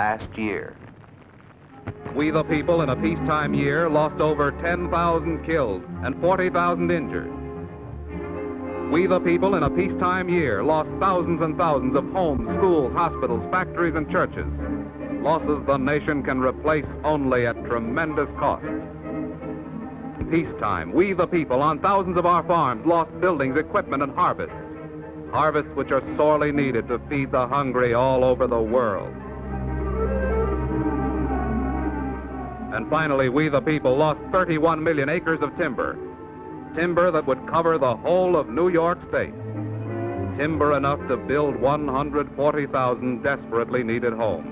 last year. We the people in a peacetime year lost over 10,000 killed and 40,000 injured. We the people in a peacetime year lost thousands and thousands of homes, schools, hospitals, factories, and churches. Losses the nation can replace only at tremendous cost. In peacetime, we the people on thousands of our farms lost buildings, equipment, and harvests. Harvests which are sorely needed to feed the hungry all over the world. And finally, we the people lost 31 million acres of timber. Timber that would cover the whole of New York State. Timber enough to build 140,000 desperately needed homes.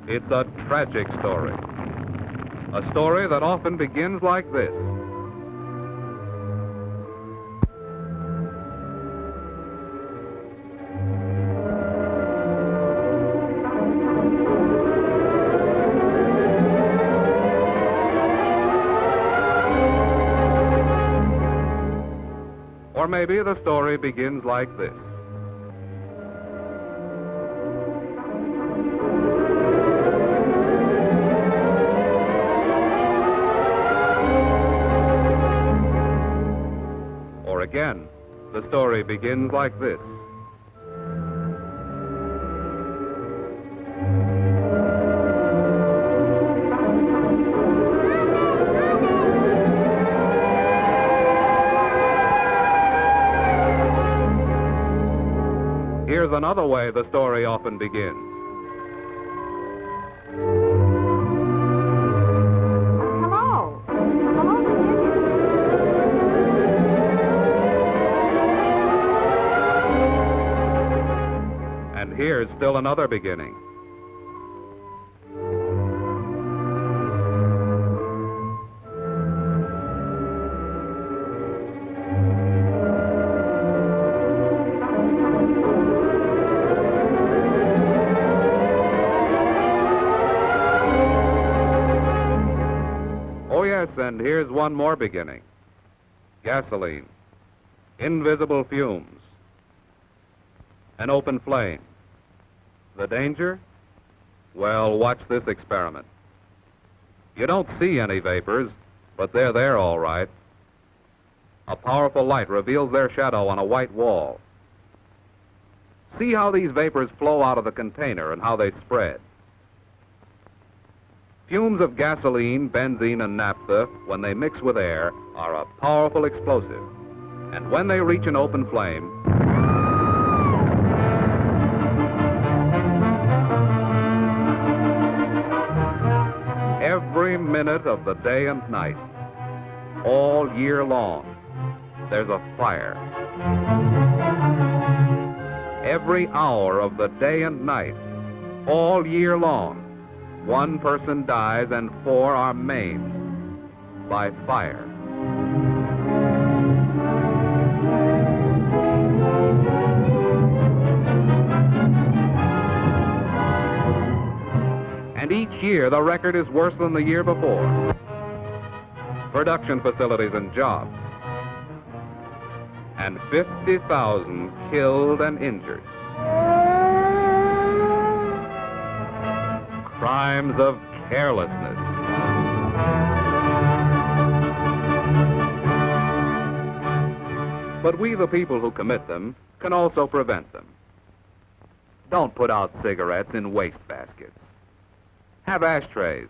It's a tragic story. A story that often begins like this. Or maybe the story begins like this. Or again, the story begins like this. Here's another way the story often begins. Hello. Hello, Virginia. And here's still another beginning. Oh yes, and here's one more beginning. Gasoline, invisible fumes, an open flame. The danger? Well, watch this experiment. You don't see any vapors, but they're there all right. A powerful light reveals their shadow on a white wall. See how these vapors flow out of the container and how they spread. Fumes of gasoline, benzene, and naphtha, when they mix with air, are a powerful explosive. And when they reach an open flame, every minute of the day and night, all year long, there's a fire. Every hour of the day and night, all year long, one person dies and 4 are maimed by fire. And each year the record is worse than the year before. Production facilities and jobs. And 50,000 killed and injured. Crimes of carelessness. But we, the people who commit them, can also prevent them. Don't put out cigarettes in waste baskets. Have ashtrays,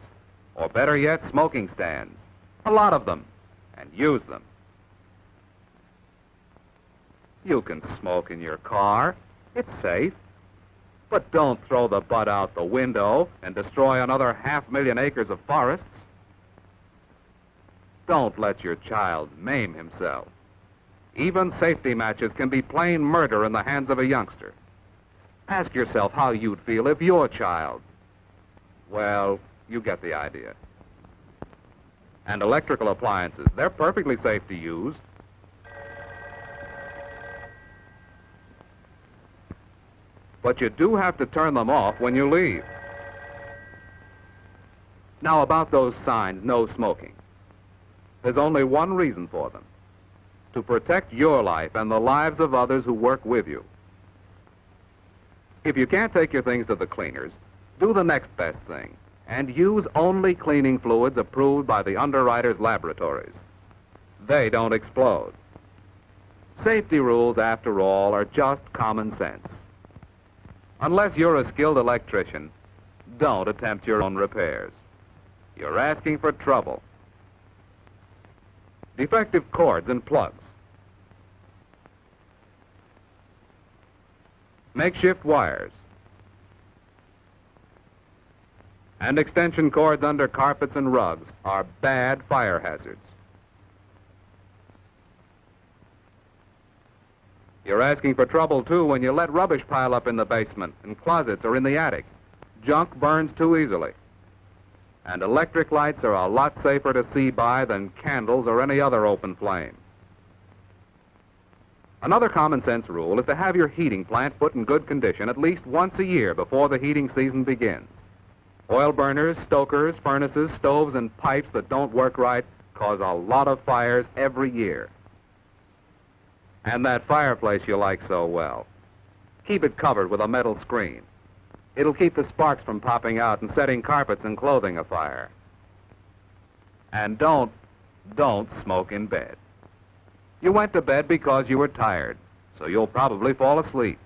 or better yet, smoking stands. A lot of them, and use them. You can smoke in your car. It's safe. But don't throw the butt out the window and destroy another 500,000 acres of forests. Don't let your child maim himself. Even safety matches can be plain murder in the hands of a youngster. Ask yourself how you'd feel if your child... Well, you get the idea. And electrical appliances, they're perfectly safe to use. But you do have to turn them off when you leave. Now about those signs, no smoking. There's only one reason for them. To protect your life and the lives of others who work with you. If you can't take your things to the cleaners, do the next best thing and use only cleaning fluids approved by the underwriters' laboratories. They don't explode. Safety rules, after all, are just common sense. Unless you're a skilled electrician, don't attempt your own repairs. You're asking for trouble. Defective cords and plugs. Makeshift wires. And extension cords under carpets and rugs are bad fire hazards. You're asking for trouble, too, when you let rubbish pile up in the basement, in closets, or in the attic. Junk burns too easily. And electric lights are a lot safer to see by than candles or any other open flame. Another common sense rule is to have your heating plant put in good condition at least once a year before the heating season begins. Oil burners, stokers, furnaces, stoves, and pipes that don't work right cause a lot of fires every year. And that fireplace you like so well, keep it covered with a metal screen. It'll keep the sparks from popping out and setting carpets and clothing afire. And don't smoke in bed. You went to bed because you were tired, so you'll probably fall asleep.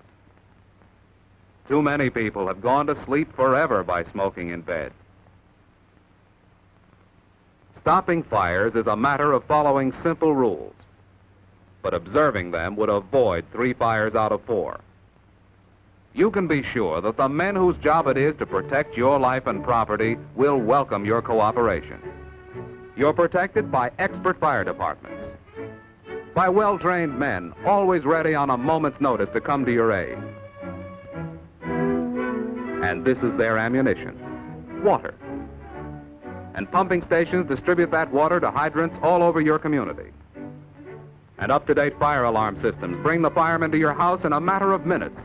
Too many people have gone to sleep forever by smoking in bed. Stopping fires is a matter of following simple rules, but observing them would avoid 3 fires out of 4. You can be sure that the men whose job it is to protect your life and property will welcome your cooperation. You're protected by expert fire departments, by well-trained men, always ready on a moment's notice to come to your aid. And this is their ammunition: water. And pumping stations distribute that water to hydrants all over your community. And up-to-date fire alarm systems bring the firemen to your house in a matter of minutes.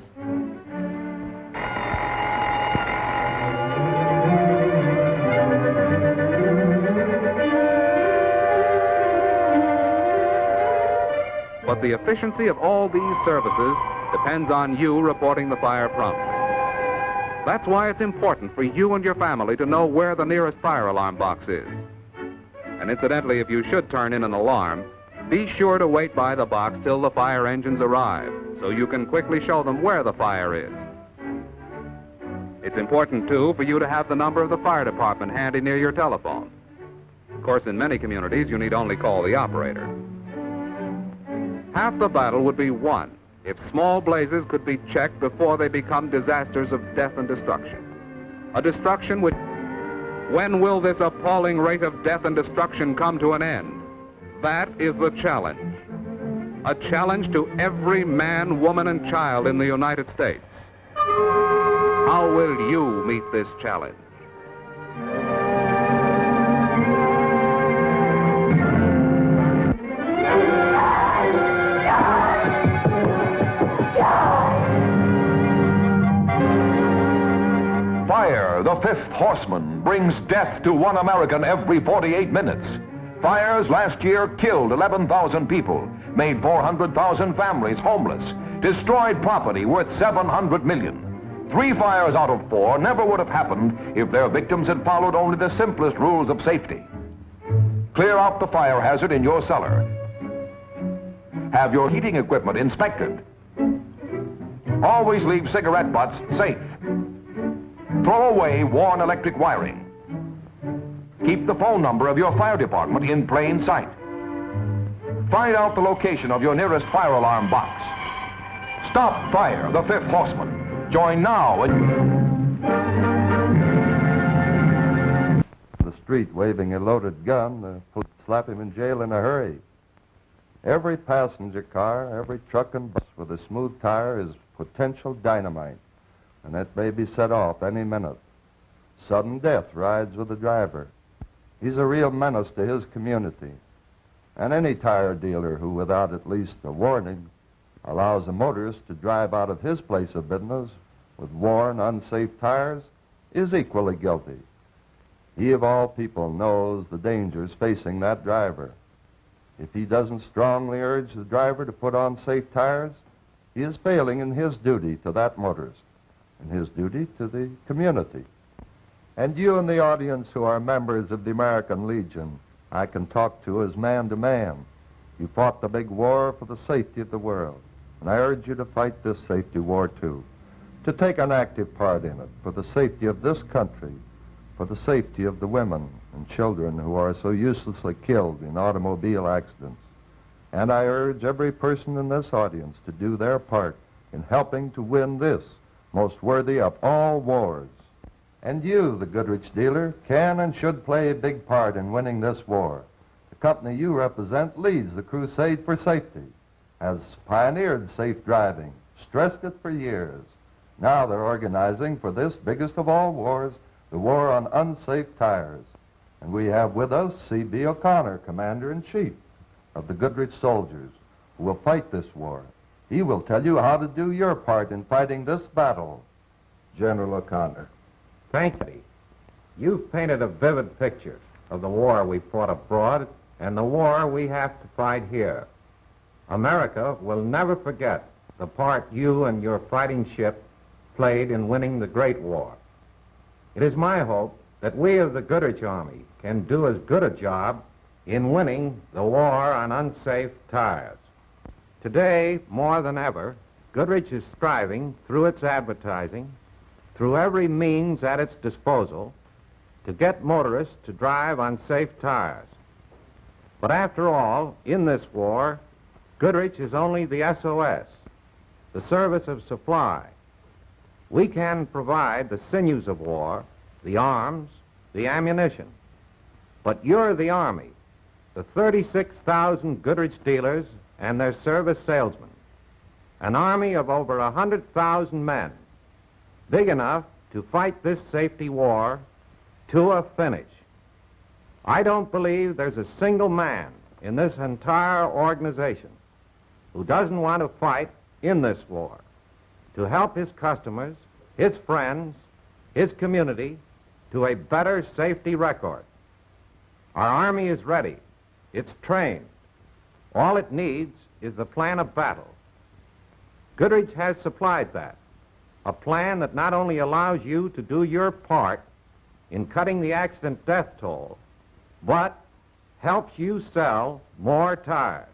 But the efficiency of all these services depends on you reporting the fire promptly. That's why it's important for you and your family to know where the nearest fire alarm box is. And incidentally, if you should turn in an alarm, be sure to wait by the box till the fire engines arrive, so you can quickly show them where the fire is. It's important, too, for you to have the number of the fire department handy near your telephone. Of course, in many communities, you need only call the operator. Half the battle would be won if small blazes could be checked before they become disasters of death and destruction. A destruction which... When will this appalling rate of death and destruction come to an end? That is the challenge. A challenge to every man, woman, and child in the United States. How will you meet this challenge? Fire, the fifth horseman, brings death to one American every 48 minutes. Fires last year killed 11,000 people, made 400,000 families homeless, destroyed property worth $700 million. 3 fires out of 4 never would have happened if their victims had followed only the simplest rules of safety. Clear out the fire hazard in your cellar. Have your heating equipment inspected. Always leave cigarette butts safe. Throw away worn electric wiring. Keep the phone number of your fire department in plain sight. Find out the location of your nearest fire alarm box. Stop fire, the fifth horseman. Join now and... The street waving a loaded gun, slap him in jail in a hurry. Every passenger car, every truck and bus with a smooth tire is potential dynamite, and it may be set off any minute. Sudden death rides with the driver. He's a real menace to his community. And any tire dealer who, without at least a warning, allows a motorist to drive out of his place of business with worn, unsafe tires is equally guilty. He, of all people, knows the dangers facing that driver. If he doesn't strongly urge the driver to put on safe tires, he is failing in his duty to that motorist. and his duty to the community. And you in the audience who are members of the American Legion, I can talk to as man to man. You fought the big war for the safety of the world, and I urge you to fight this safety war too, to take an active part in it for the safety of this country, for the safety of the women and children who are so uselessly killed in automobile accidents. And I urge every person in this audience to do their part in helping to win this most worthy of all wars. And you, the Goodrich dealer, can and should play a big part in winning this war. The company you represent leads the crusade for safety, has pioneered safe driving, stressed it for years. Now they're organizing for this biggest of all wars, the war on unsafe tires. And we have with us C.B. O'Connor, Commander-in-Chief of the Goodrich Soldiers, who will fight this war. He will tell you how to do your part in fighting this battle. General O'Connor. Thank you. You've painted a vivid picture of the war we fought abroad and the war we have to fight here. America will never forget the part you and your fighting ship played in winning the Great War. It is my hope that we of the Goodrich Army can do as good a job in winning the war on unsafe tires. Today, more than ever, Goodrich is striving through its advertising, through every means at its disposal, to get motorists to drive on safe tires. But after all, in this war, Goodrich is only the SOS, the service of supply. We can provide the sinews of war, the arms, the ammunition. But you're the Army, the 36,000 Goodrich dealers and their service salesmen, an army of over 100,000 men, big enough to fight this safety war to a finish. I don't believe there's a single man in this entire organization who doesn't want to fight in this war to help his customers, his friends, his community to a better safety record. Our Army is ready. It's trained. All it needs is the plan of battle. Goodrich has supplied that. A plan that not only allows you to do your part in cutting the accident death toll, but helps you sell more tires,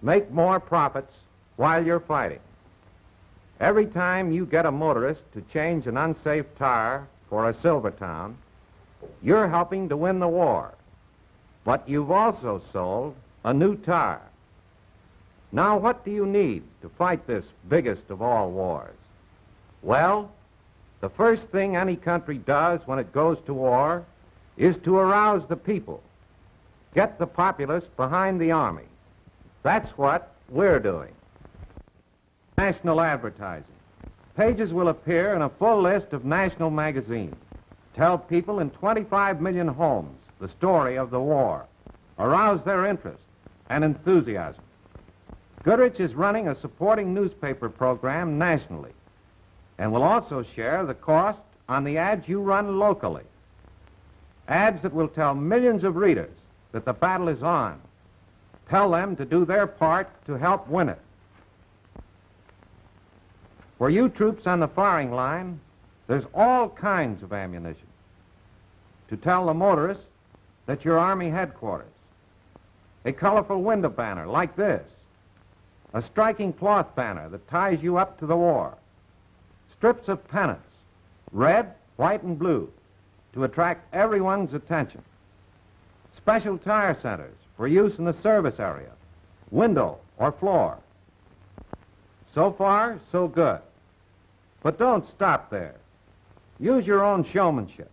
make more profits while you're fighting. Every time you get a motorist to change an unsafe tire for a Silvertown, you're helping to win the war. But you've also sold a new tire. Now, what do you need to fight this biggest of all wars? Well, the first thing any country does when it goes to war is to arouse the people, get the populace behind the Army. That's what we're doing. National advertising. Pages will appear in a full list of national magazines. Tell people in 25 million homes the story of the war. Arouse their interest and enthusiasm. Goodrich is running a supporting newspaper program nationally and will also share the cost on the ads you run locally. Ads that will tell millions of readers that the battle is on. Tell them to do their part to help win it. For you troops on the firing line, there's all kinds of ammunition. To tell the motorists that you're Army headquarters. A colorful window banner like this. A striking cloth banner that ties you up to the war. Strips of pennants, red, white, and blue, to attract everyone's attention. Special tire centers for use in the service area, window or floor. So far, so good. But don't stop there. Use your own showmanship.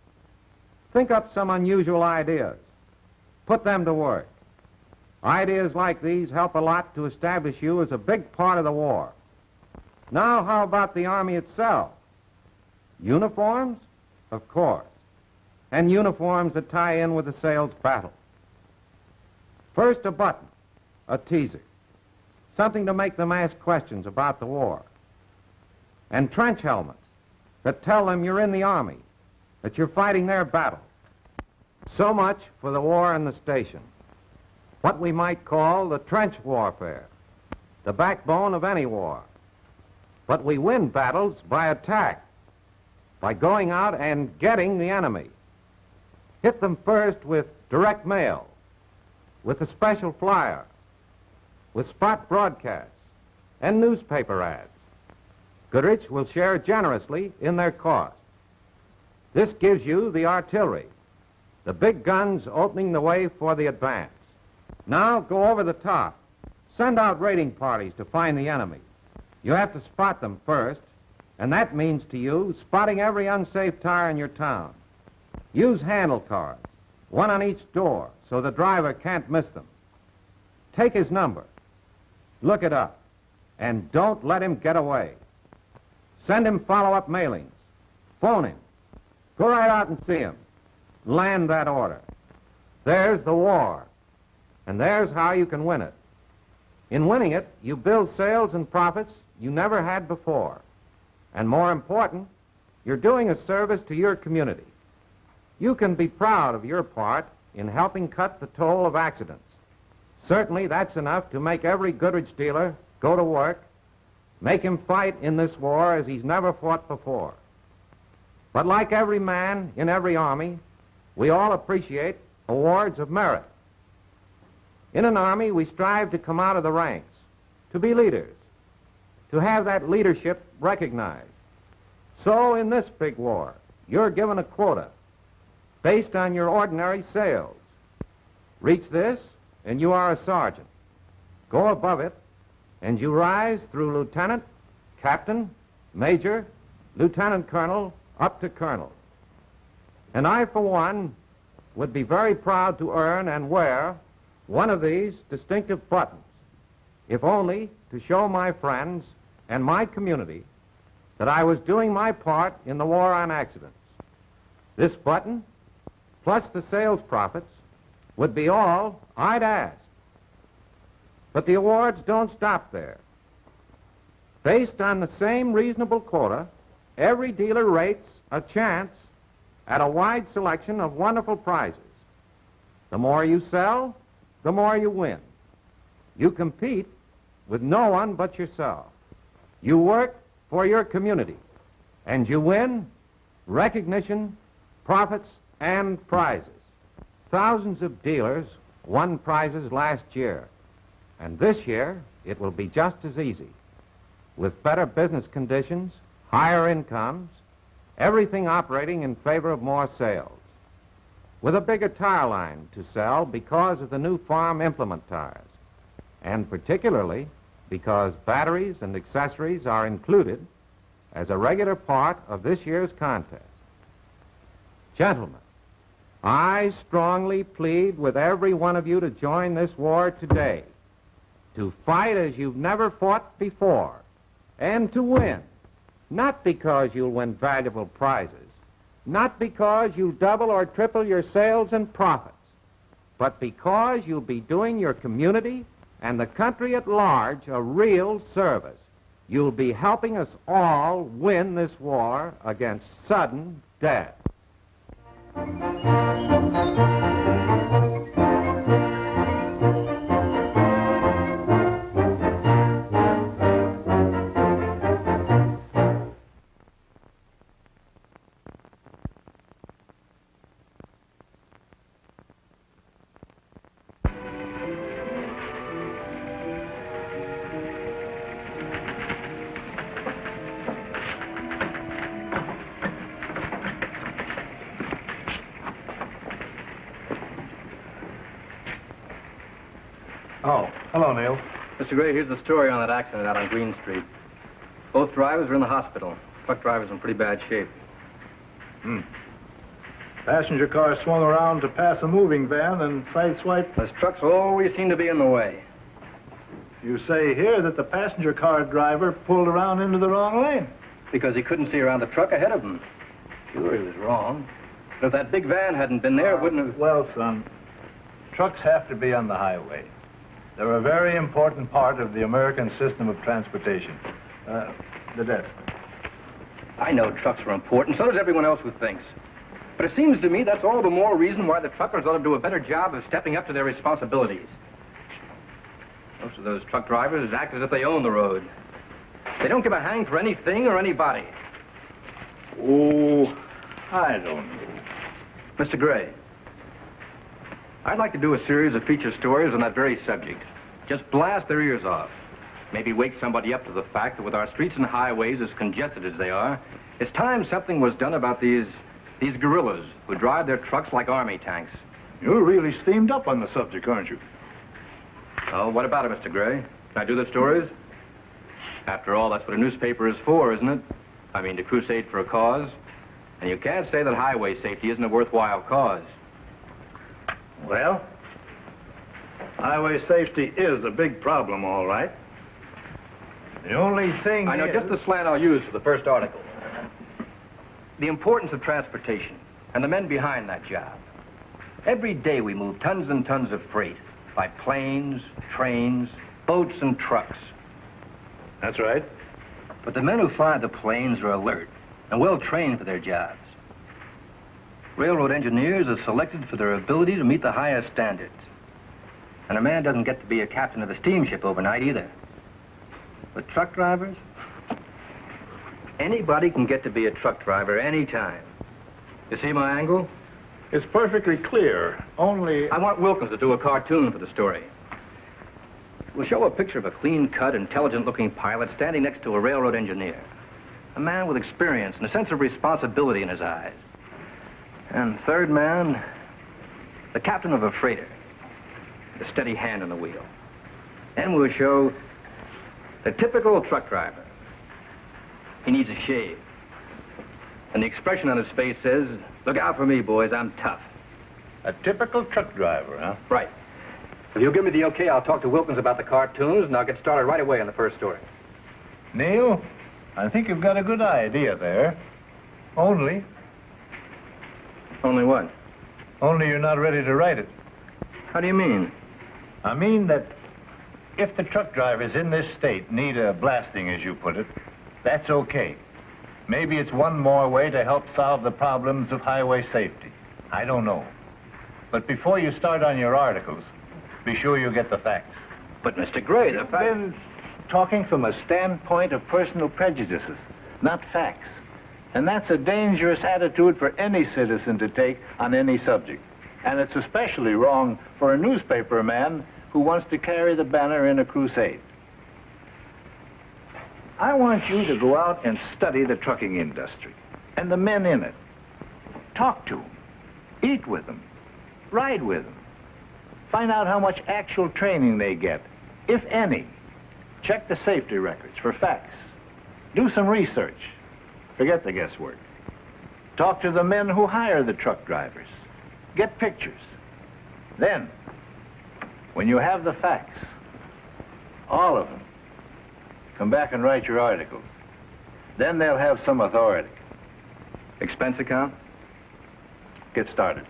Think up some unusual ideas. Put them to work. Ideas like these help a lot to establish you as a big part of the war. Now, how about the Army itself? Uniforms? Of course. And uniforms that tie in with the sales battle. First, a button, a teaser. Something to make them ask questions about the war. And trench helmets that tell them you're in the Army, that you're fighting their battle. So much for the war in the station. What we might call the trench warfare, the backbone of any war. But we win battles by attack, by going out and getting the enemy. Hit them first with direct mail, with a special flyer, with spot broadcasts, and newspaper ads. Goodrich will share generously in their cost. This gives you the artillery, the big guns opening the way for the advance. Now go over the top. Send out raiding parties to find the enemy. You have to spot them first, and that means to you spotting every unsafe tire in your town. Use handle cards, one on each door, so the driver can't miss them. Take his number, look it up, and don't let him get away. Send him follow-up mailings. Phone him. Go right out and see him. Land that order. There's the war, and there's how you can win it. In winning it, you build sales and profits you never had before. And more important, you're doing a service to your community. You can be proud of your part in helping cut the toll of accidents. Certainly, that's enough to make every Goodrich dealer go to work, make him fight in this war as he's never fought before. But like every man in every army, we all appreciate awards of merit. In an army, we strive to come out of the ranks, to be leaders, to have that leadership recognized. So in this big war, you're given a quota based on your ordinary sales. Reach this, and you are a sergeant. Go above it, and you rise through lieutenant, captain, major, lieutenant colonel, up to colonel. And I, for one, would be very proud to earn and wear one of these distinctive buttons, if only to show my friends and my community that I was doing my part in the war on accidents. This button, plus the sales profits, would be all I'd ask. But the awards don't stop there. Based on the same reasonable quota, every dealer rates a chance at a wide selection of wonderful prizes. The more you sell, the more you win. You compete with no one but yourself. You work for your community, and you win recognition, profits, and prizes. Thousands of dealers won prizes last year, and this year it will be just as easy. With better business conditions, higher incomes, everything operating in favor of more sales. With a bigger tire line to sell because of the new farm implement tires, and particularly because batteries and accessories are included as a regular part of this year's contest. Gentlemen, I strongly plead with every one of you to join this war today, to fight as you've never fought before, and to win, not because you'll win valuable prizes, not because you'll double or triple your sales and profits, but because you'll be doing your community and the country at large a real service. You'll be helping us all win this war against sudden death. Oh, hello, Neil. Mr. Gray, here's the story on that accident out on Green Street. Both drivers are in the hospital. Truck driver's in pretty bad shape. Passenger car swung around to pass a moving van and sideswiped. Those trucks always seem to be in the way. You say here that the passenger car driver pulled around into the wrong lane. Because he couldn't see around the truck ahead of him. Sure, he was wrong. But if that big van hadn't been there, it wouldn't have... Well, son, trucks have to be on the highway. They're a very important part of the American system of transportation. The desk. I know trucks are important. So does everyone else who thinks. But it seems to me that's all the more reason why the truckers ought to do a better job of stepping up to their responsibilities. Most of those truck drivers act as if they own the road. They don't give a hang for anything or anybody. Oh, I don't know. Mr. Gray, I'd like to do a series of feature stories on that very subject. Just blast their ears off. Maybe wake somebody up to the fact that with our streets and highways as congested as they are, it's time something was done about these guerrillas who drive their trucks like army tanks. You're really steamed up on the subject, aren't you? Oh, what about it, Mr. Gray? Can I do the stories? After all, that's what a newspaper is for, isn't it? I mean, to crusade for a cause. And you can't say that highway safety isn't a worthwhile cause. Well, highway safety is a big problem, all right. The only thing I know is... just the slant I'll use for the first article. The importance of transportation and the men behind that job. Every day we move tons and tons of freight by planes, trains, boats, and trucks. That's right. But the men who fly the planes are alert and well trained for their jobs. Railroad engineers are selected for their ability to meet the highest standards. And a man doesn't get to be a captain of a steamship overnight either. But truck drivers? Anybody can get to be a truck driver anytime. You see my angle? It's perfectly clear, only... I want Wilkins to do a cartoon for the story. We'll show a picture of a clean-cut, intelligent-looking pilot standing next to a railroad engineer. A man with experience and a sense of responsibility in his eyes. And third man, the captain of a freighter, with a steady hand on the wheel. Then we'll show the typical truck driver. He needs a shave. And the expression on his face says, "Look out for me, boys, I'm tough." A typical truck driver, huh? Right. If you'll give me the okay, I'll talk to Wilkins about the cartoons, and I'll get started right away on the first story. Neil, I think you've got a good idea there. Only Only what? you're not ready to write it. How do you mean? I mean that if the truck drivers in this state need a blasting, as you put it, that's okay. Maybe it's one more way to help solve the problems of highway safety. I don't know. But before you start on your articles, be sure you get the facts. But, Mr. Gray, the You've fact... been talking from a standpoint of personal prejudices, not facts. And that's a dangerous attitude for any citizen to take on any subject. And it's especially wrong for a newspaper man who wants to carry the banner in a crusade. I want you to go out and study the trucking industry and the men in it. Talk to them, eat with them, ride with them. Find out how much actual training they get, if any. Check the safety records for facts. Do some research. Forget the guesswork. Talk to the men who hire the truck drivers. Get pictures. Then, when you have the facts, all of them, come back and write your articles. Then they'll have some authority. Expense account? Get started.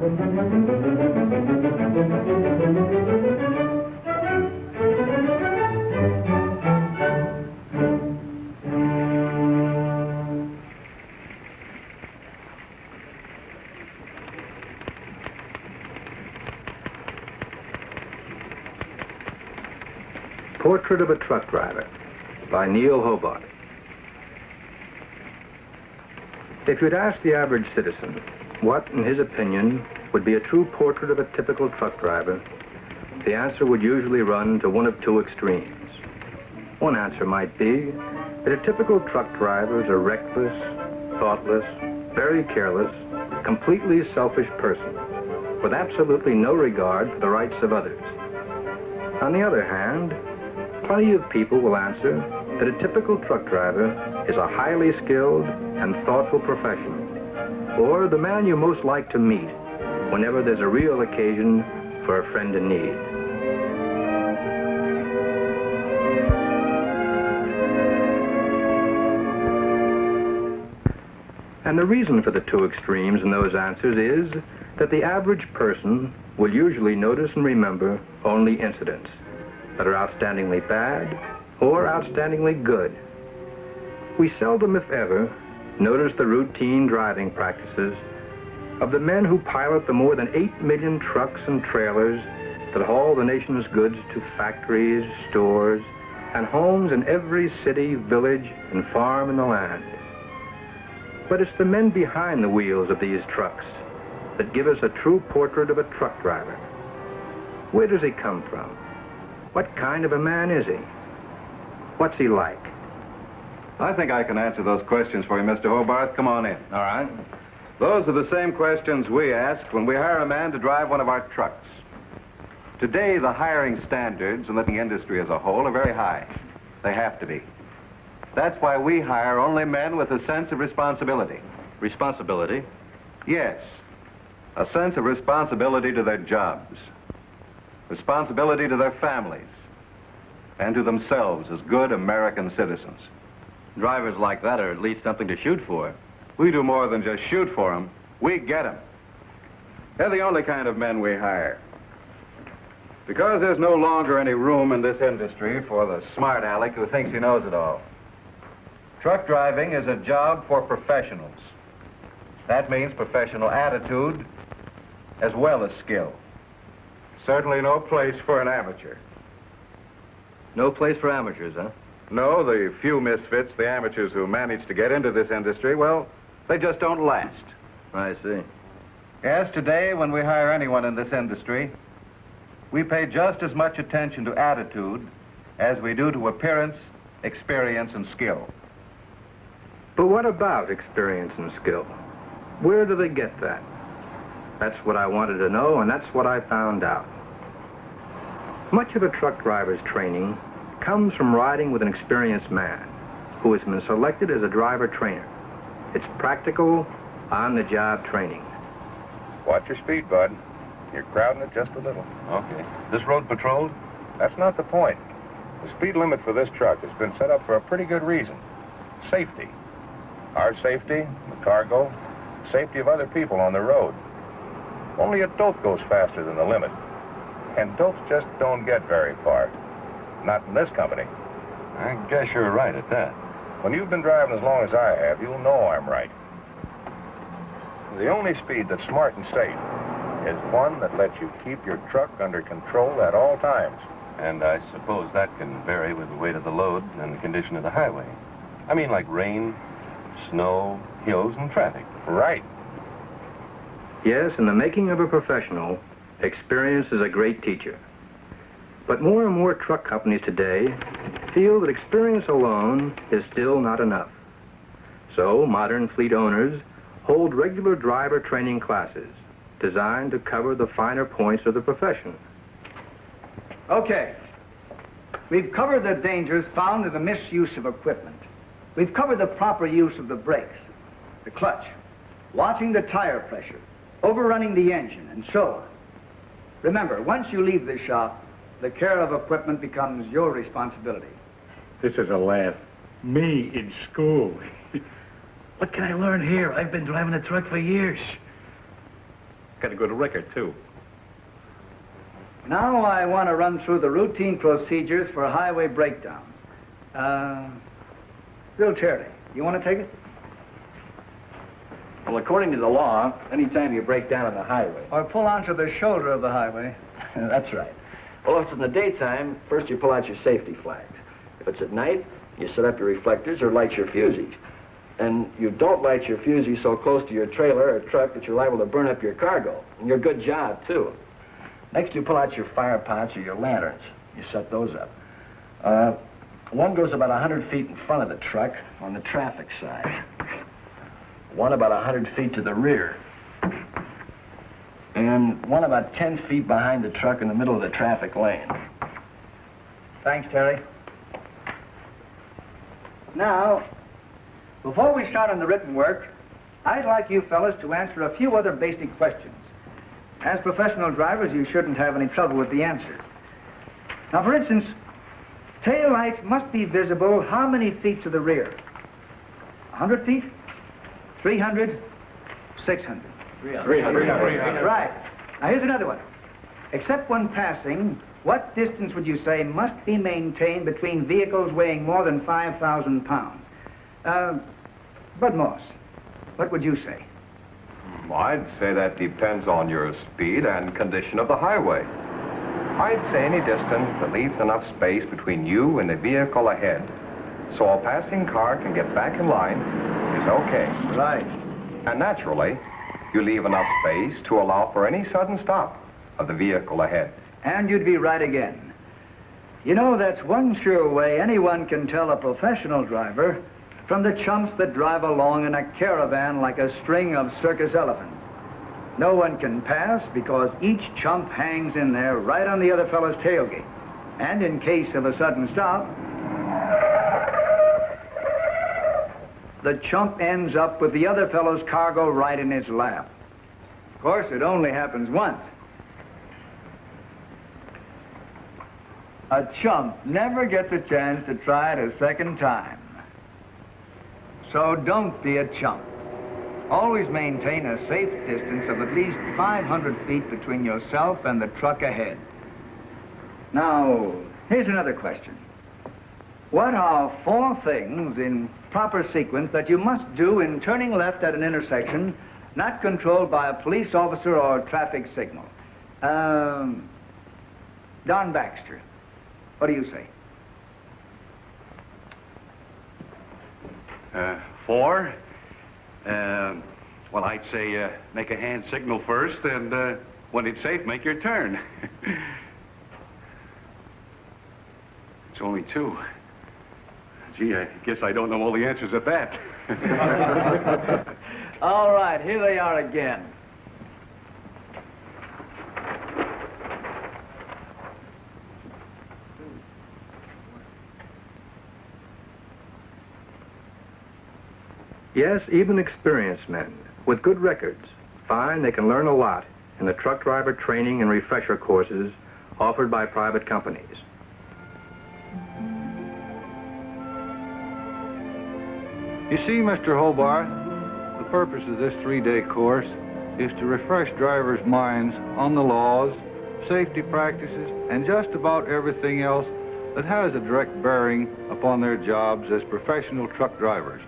Portrait of a Truck Driver by Neil Hobart. If you'd ask the average citizen what, in his opinion, would be a true portrait of a typical truck driver, the answer would usually run to one of two extremes. One answer might be that a typical truck driver is a reckless, thoughtless, very careless, completely selfish person with absolutely no regard for the rights of others. On the other hand, plenty of people will answer that a typical truck driver is a highly skilled and thoughtful professional, or the man you most like to meet whenever there's a real occasion for a friend in need. And the reason for the two extremes in those answers is that the average person will usually notice and remember only incidents that are outstandingly bad or outstandingly good. We seldom, if ever, notice the routine driving practices of the men who pilot the more than 8 million trucks and trailers that haul the nation's goods to factories, stores, and homes in every city, village, and farm in the land. But it's the men behind the wheels of these trucks that give us a true portrait of a truck driver. Where does he come from? What kind of a man is he? What's he like? I think I can answer those questions for you, Mr. Hobart. Come on in. All right. Those are the same questions we ask when we hire a man to drive one of our trucks. Today, the hiring standards in the industry as a whole are very high. They have to be. That's why we hire only men with a sense of responsibility. Responsibility? Yes. A sense of responsibility to their jobs. Responsibility to their families. And to themselves as good American citizens. Drivers like that are at least something to shoot for. We do more than just shoot for them. We get them. They're the only kind of men we hire. Because there's no longer any room in this industry for the smart aleck who thinks he knows it all. Truck driving is a job for professionals. That means professional attitude as well as skill. Certainly no place for an amateur. No place for amateurs, huh? No, the few misfits, the amateurs who manage to get into this industry, well, they just don't last. I see. Yes, today, when we hire anyone in this industry, we pay just as much attention to attitude as we do to appearance, experience, and skill. But what about experience and skill? Where do they get that? That's what I wanted to know, and that's what I found out. Much of a truck driver's training comes from riding with an experienced man who has been selected as a driver trainer. It's practical, on-the-job training. Watch your speed, bud. You're crowding it just a little. Okay. This road patrolled? That's not the point. The speed limit for this truck has been set up for a pretty good reason. Safety. Our safety, the cargo, safety of other people on the road. Only a dope goes faster than the limit. And dopes just don't get very far. Not in this company. I guess you're right at that. When you've been driving as long as I have, you'll know I'm right. The only speed that's smart and safe is one that lets you keep your truck under control at all times. And I suppose that can vary with the weight of the load and the condition of the highway. I mean, like rain, snow, hills, and traffic. Right. Yes, in the making of a professional, experience is a great teacher. But more and more truck companies today feel that experience alone is still not enough. So modern fleet owners hold regular driver training classes designed to cover the finer points of the profession. Okay. We've covered the dangers found in the misuse of equipment. We've covered the proper use of the brakes, the clutch, watching the tire pressure, overrunning the engine, and so on. Remember, once you leave the shop, the care of equipment becomes your responsibility. This is a laugh. Me in school. What can I learn here? I've been driving a truck for years. got a good record, too. Now I want to run through the routine procedures for highway breakdowns. Bill Terry, you want to take it? Well, according to the law, anytime you break down on the highway. Or pull onto the shoulder of the highway. That's right. Well, if it's in the daytime, first you pull out your safety flags. If it's at night, you set up your reflectors or light your fusees. And you don't light your fusees so close to your trailer or truck that you're liable to burn up your cargo. And your good job, too. Next, you pull out your fire pots or your lanterns. You set those up. One goes about 100 feet in front of the truck on the traffic side. One about 100 feet to the rear. And one about 10 feet behind the truck in the middle of the traffic lane. Thanks, Terry. Now, before we start on the written work, I'd like you fellas to answer a few other basic questions. As professional drivers, you shouldn't have any trouble with the answers. Now, for instance, tail lights must be visible how many feet to the rear? 100 feet? 300? 600? 300. Right. Now, here's another one. Except when passing, what distance would you say must be maintained between vehicles weighing more than 5,000 pounds? Bud Moss, what would you say? I'd say that depends on your speed and condition of the highway. I'd say any distance that leaves enough space between you and the vehicle ahead so a passing car can get back in line is okay. Right. And naturally, you leave enough space to allow for any sudden stop of the vehicle ahead. And you'd be right again. You know, that's one sure way anyone can tell a professional driver from the chumps that drive along in a caravan like a string of circus elephants. No one can pass because each chump hangs in there right on the other fellow's tailgate. And in case of a sudden stop, the chump ends up with the other fellow's cargo right in his lap. Of course, it only happens once. A chump never gets a chance to try it a second time. So don't be a chump. Always maintain a safe distance of at least 500 feet between yourself and the truck ahead. Now, here's another question. What are 4 things in proper sequence that you must do in turning left at an intersection not controlled by a police officer or a traffic signal? Don Baxter, what do you say? 4. Well, I'd say make a hand signal first, and when it's safe, make your turn. It's only 2. Gee, I guess I don't know all the answers at that. All right, here they are again. Yes, even experienced men with good records find they can learn a lot in the truck driver training and refresher courses offered by private companies. You see, Mr. Hobart, the purpose of this 3-day course is to refresh drivers' minds on the laws, safety practices, and just about everything else that has a direct bearing upon their jobs as professional truck drivers.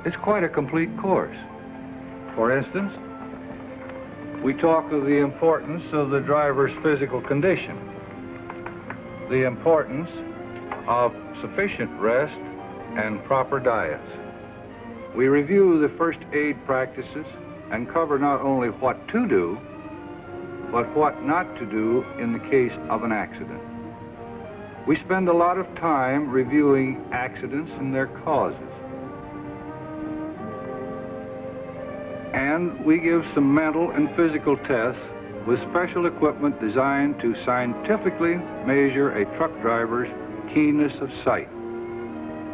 It's quite a complete course. For instance, we talk of the importance of the driver's physical condition, the importance of sufficient rest and proper diets. We review the first aid practices and cover not only what to do, but what not to do in the case of an accident. We spend a lot of time reviewing accidents and their causes. And we give some mental and physical tests with special equipment designed to scientifically measure a truck driver's keenness of sight,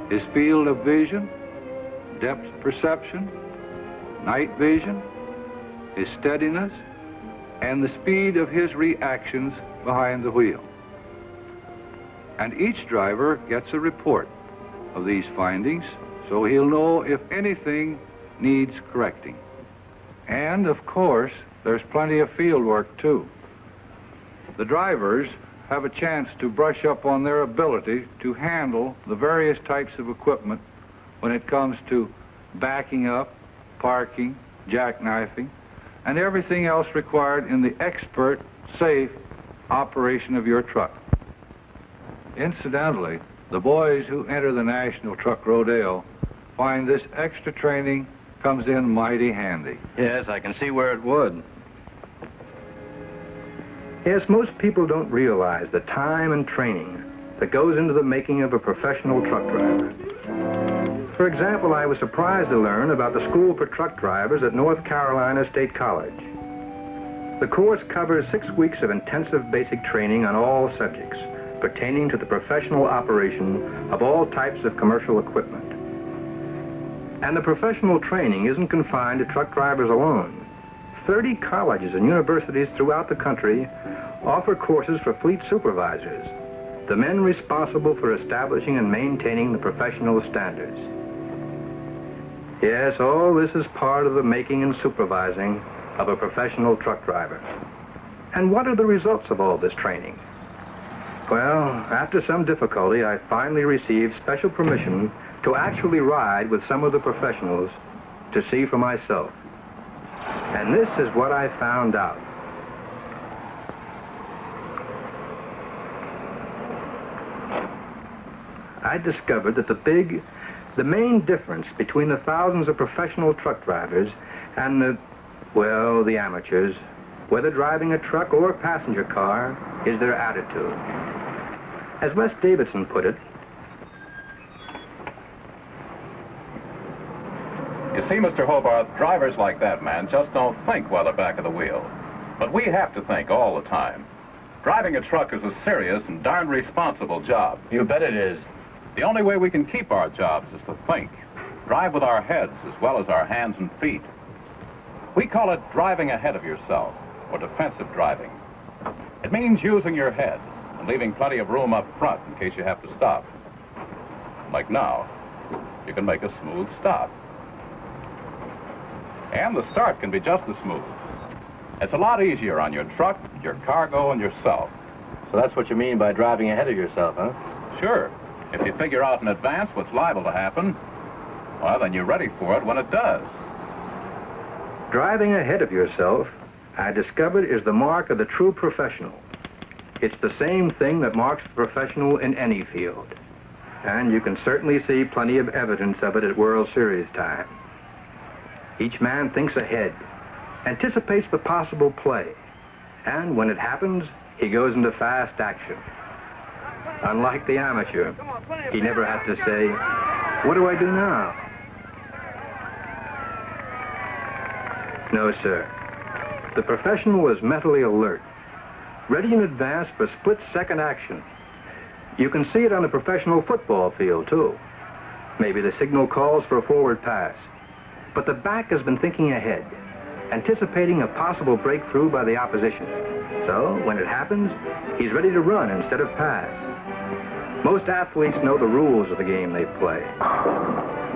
his field of vision, depth perception, night vision, his steadiness, and the speed of his reactions behind the wheel. And each driver gets a report of these findings, so he'll know if anything needs correcting. And, of course, there's plenty of field work, too. The drivers have a chance to brush up on their ability to handle the various types of equipment when it comes to backing up, parking, jackknifing, and everything else required in the expert, safe operation of your truck. Incidentally, the boys who enter the National Truck Rodeo find this extra training comes in mighty handy. Yes, I can see where it would. Yes, most people don't realize the time and training that goes into the making of a professional truck driver. For example, I was surprised to learn about the School for Truck Drivers at North Carolina State College. The course covers 6 weeks of intensive basic training on all subjects pertaining to the professional operation of all types of commercial equipment. And the professional training isn't confined to truck drivers alone. 30 colleges and universities throughout the country offer courses for fleet supervisors, the men responsible for establishing and maintaining the professional standards. Yes, all this is part of the making and supervising of a professional truck driver. And what are the results of all this training? Well, after some difficulty, I finally received special permission to actually ride with some of the professionals to see for myself. And this is what I found out. I discovered that the main difference between the thousands of professional truck drivers and the amateurs, whether driving a truck or a passenger car, is their attitude. As Les Davidson put it, You see, Mr. Hobart, drivers like that man just don't think while they're back of the wheel. But we have to think all the time. Driving a truck is a serious and darn responsible job. You bet it is. The only way we can keep our jobs is to think. Drive with our heads as well as our hands and feet. We call it driving ahead of yourself, or defensive driving. It means using your head and leaving plenty of room up front in case you have to stop. Like now, you can make a smooth stop. And the start can be just as smooth. It's a lot easier on your truck, your cargo, and yourself. So that's what you mean by driving ahead of yourself, huh? Sure. If you figure out in advance what's liable to happen, well, then you're ready for it when it does. driving ahead of yourself, I discovered, is the mark of the true professional. It's the same thing that marks the professional in any field. And you can certainly see plenty of evidence of it at World Series time. Each man thinks ahead, anticipates the possible play, and when it happens, he goes into fast action. Unlike the amateur, he never has to say, "What do I do now?" No, sir. The professional is mentally alert, ready in advance for split-second action. You can see it on the professional football field, too. Maybe the signal calls for a forward pass, but the back has been thinking ahead, anticipating a possible breakthrough by the opposition. So, when it happens, he's ready to run instead of pass. Most athletes know the rules of the game they play.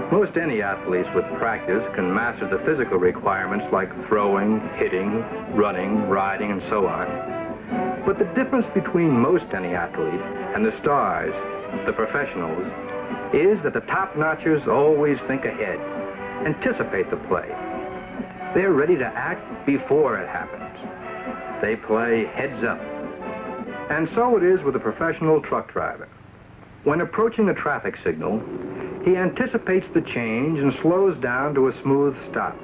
Most any athletes with practice can master the physical requirements like throwing, hitting, running, riding, and so on. But the difference between most any athlete and the stars, the professionals, is that the top-notchers always think ahead, anticipate the play. They're ready to act before it happens. They play heads up. And so it is with a professional truck driver. When approaching a traffic signal, he anticipates the change and slows down to a smooth stop.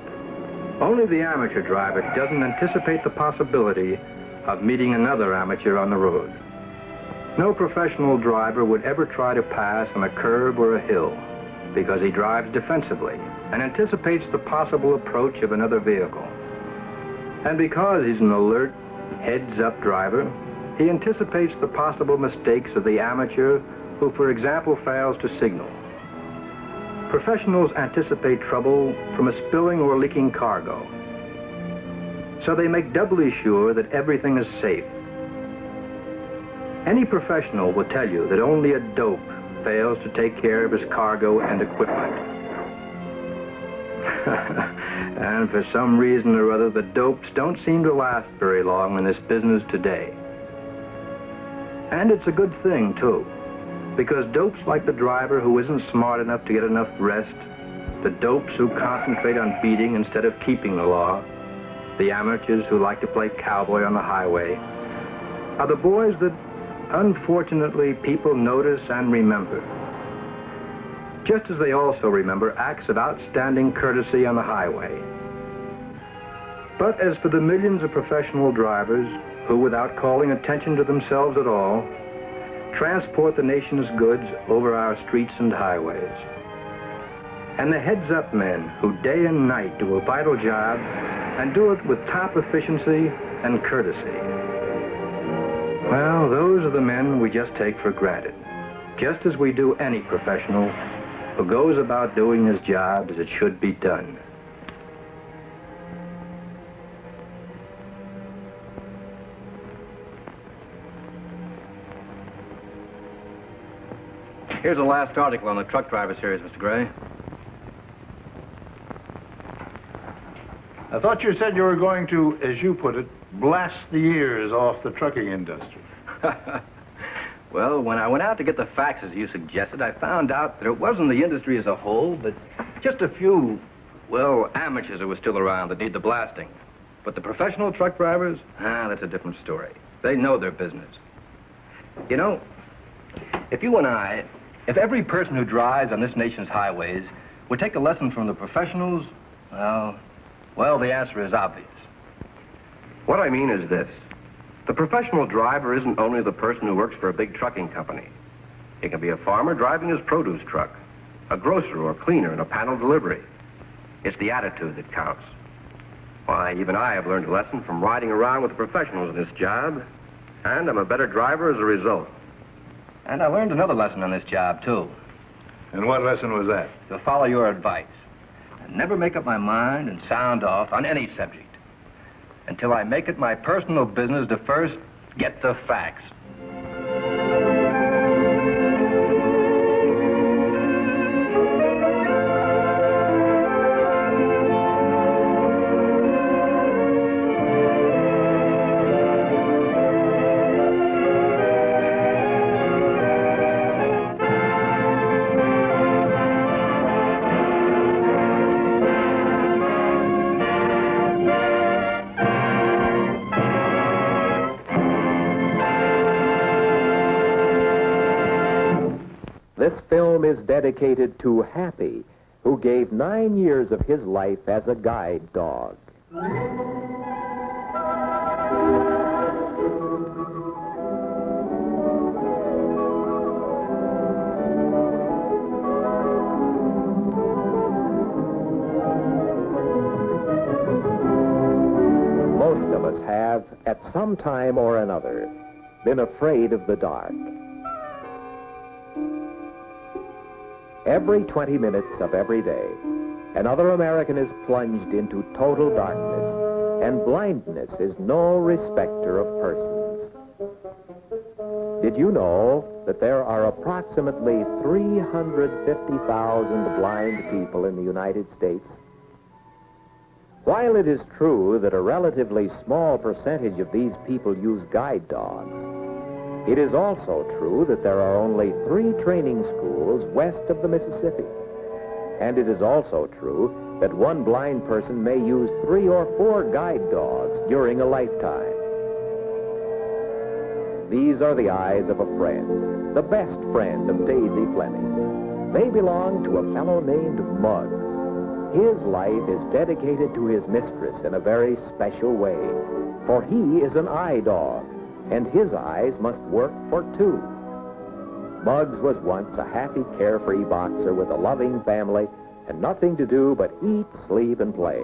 Only the amateur driver doesn't anticipate the possibility of meeting another amateur on the road. No professional driver would ever try to pass on a curb or a hill because he drives defensively and anticipates the possible approach of another vehicle. And because he's an alert, heads-up driver, he anticipates the possible mistakes of the amateur who, for example, fails to signal. Professionals anticipate trouble from a spilling or leaking cargo, so they make doubly sure that everything is safe. Any professional will tell you that only a dope fails to take care of his cargo and equipment. And for some reason or other, the dopes don't seem to last very long in this business today. And it's a good thing, too, because dopes like the driver who isn't smart enough to get enough rest, the dopes who concentrate on beating instead of keeping the law, the amateurs who like to play cowboy on the highway, are the boys that, unfortunately, people notice and remember. Just as they also remember acts of outstanding courtesy on the highway. But as for the millions of professional drivers who, without calling attention to themselves at all, transport the nation's goods over our streets and highways, and the heads-up men who day and night do a vital job and do it with top efficiency and courtesy, well, those are the men we just take for granted, just as we do any professional who goes about doing his job as it should be done. Here's the last article on the truck driver series, Mr. Gray. I thought you said you were going to, as you put it, blast the ears off the trucking industry. Well, when I went out to get the facts, as you suggested, I found out that it wasn't the industry as a whole, but just a few, well, amateurs who were still around that need the blasting. But the professional truck drivers, that's a different story. They know their business. You know, if every person who drives on this nation's highways would take a lesson from the professionals, well, the answer is obvious. What I mean is this. The professional driver isn't only the person who works for a big trucking company. He can be a farmer driving his produce truck, a grocer or cleaner in a panel delivery. It's the attitude that counts. Why, even I have learned a lesson from riding around with the professionals in this job, and I'm a better driver as a result. And I learned another lesson on this job, too. And what lesson was that? To follow your advice. And never make up my mind and sound off on any subject until I make it my personal business to first get the facts. This film is dedicated to Happy, who gave 9 years of his life as a guide dog. Most of us have, at some time or another, been afraid of the dark. Every 20 minutes of every day, another American is plunged into total darkness, and blindness is no respecter of persons. Did you know that there are approximately 350,000 blind people in the United States? While it is true that a relatively small percentage of these people use guide dogs, it is also true that there are only 3 training schools west of the Mississippi. And it is also true that one blind person may use 3 or 4 guide dogs during a lifetime. These are the eyes of a friend, the best friend of Daisy Fleming. They belong to a fellow named Muggs. His life is dedicated to his mistress in a very special way, for he is an eye dog, and his eyes must work for 2. Muggs was once a happy, carefree boxer with a loving family and nothing to do but eat, sleep, and play.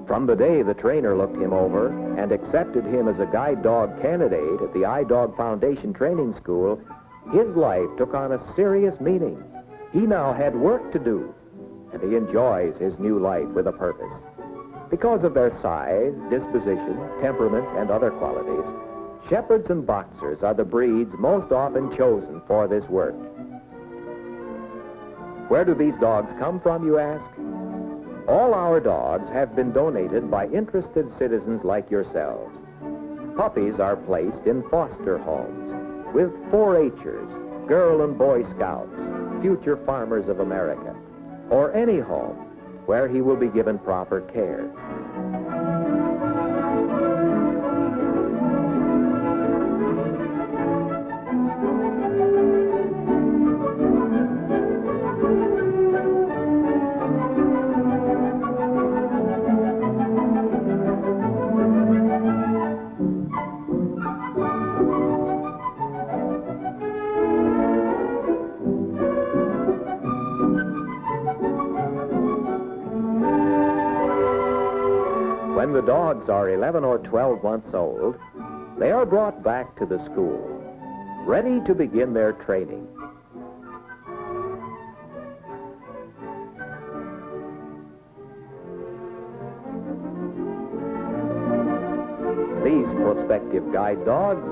From the day the trainer looked him over and accepted him as a guide dog candidate at the Eye Dog Foundation Training School, his life took on a serious meaning. He now had work to do, and he enjoys his new life with a purpose. Because of their size, disposition, temperament, and other qualities, Shepherds and Boxers are the breeds most often chosen for this work. Where do these dogs come from, you ask? All our dogs have been donated by interested citizens like yourselves. Puppies are placed in foster homes with 4-H'ers, Girl and Boy Scouts, future farmers of America, or any home where he will be given proper care. When the dogs are 11 or 12 months old, they are brought back to the school, ready to begin their training. These prospective guide dogs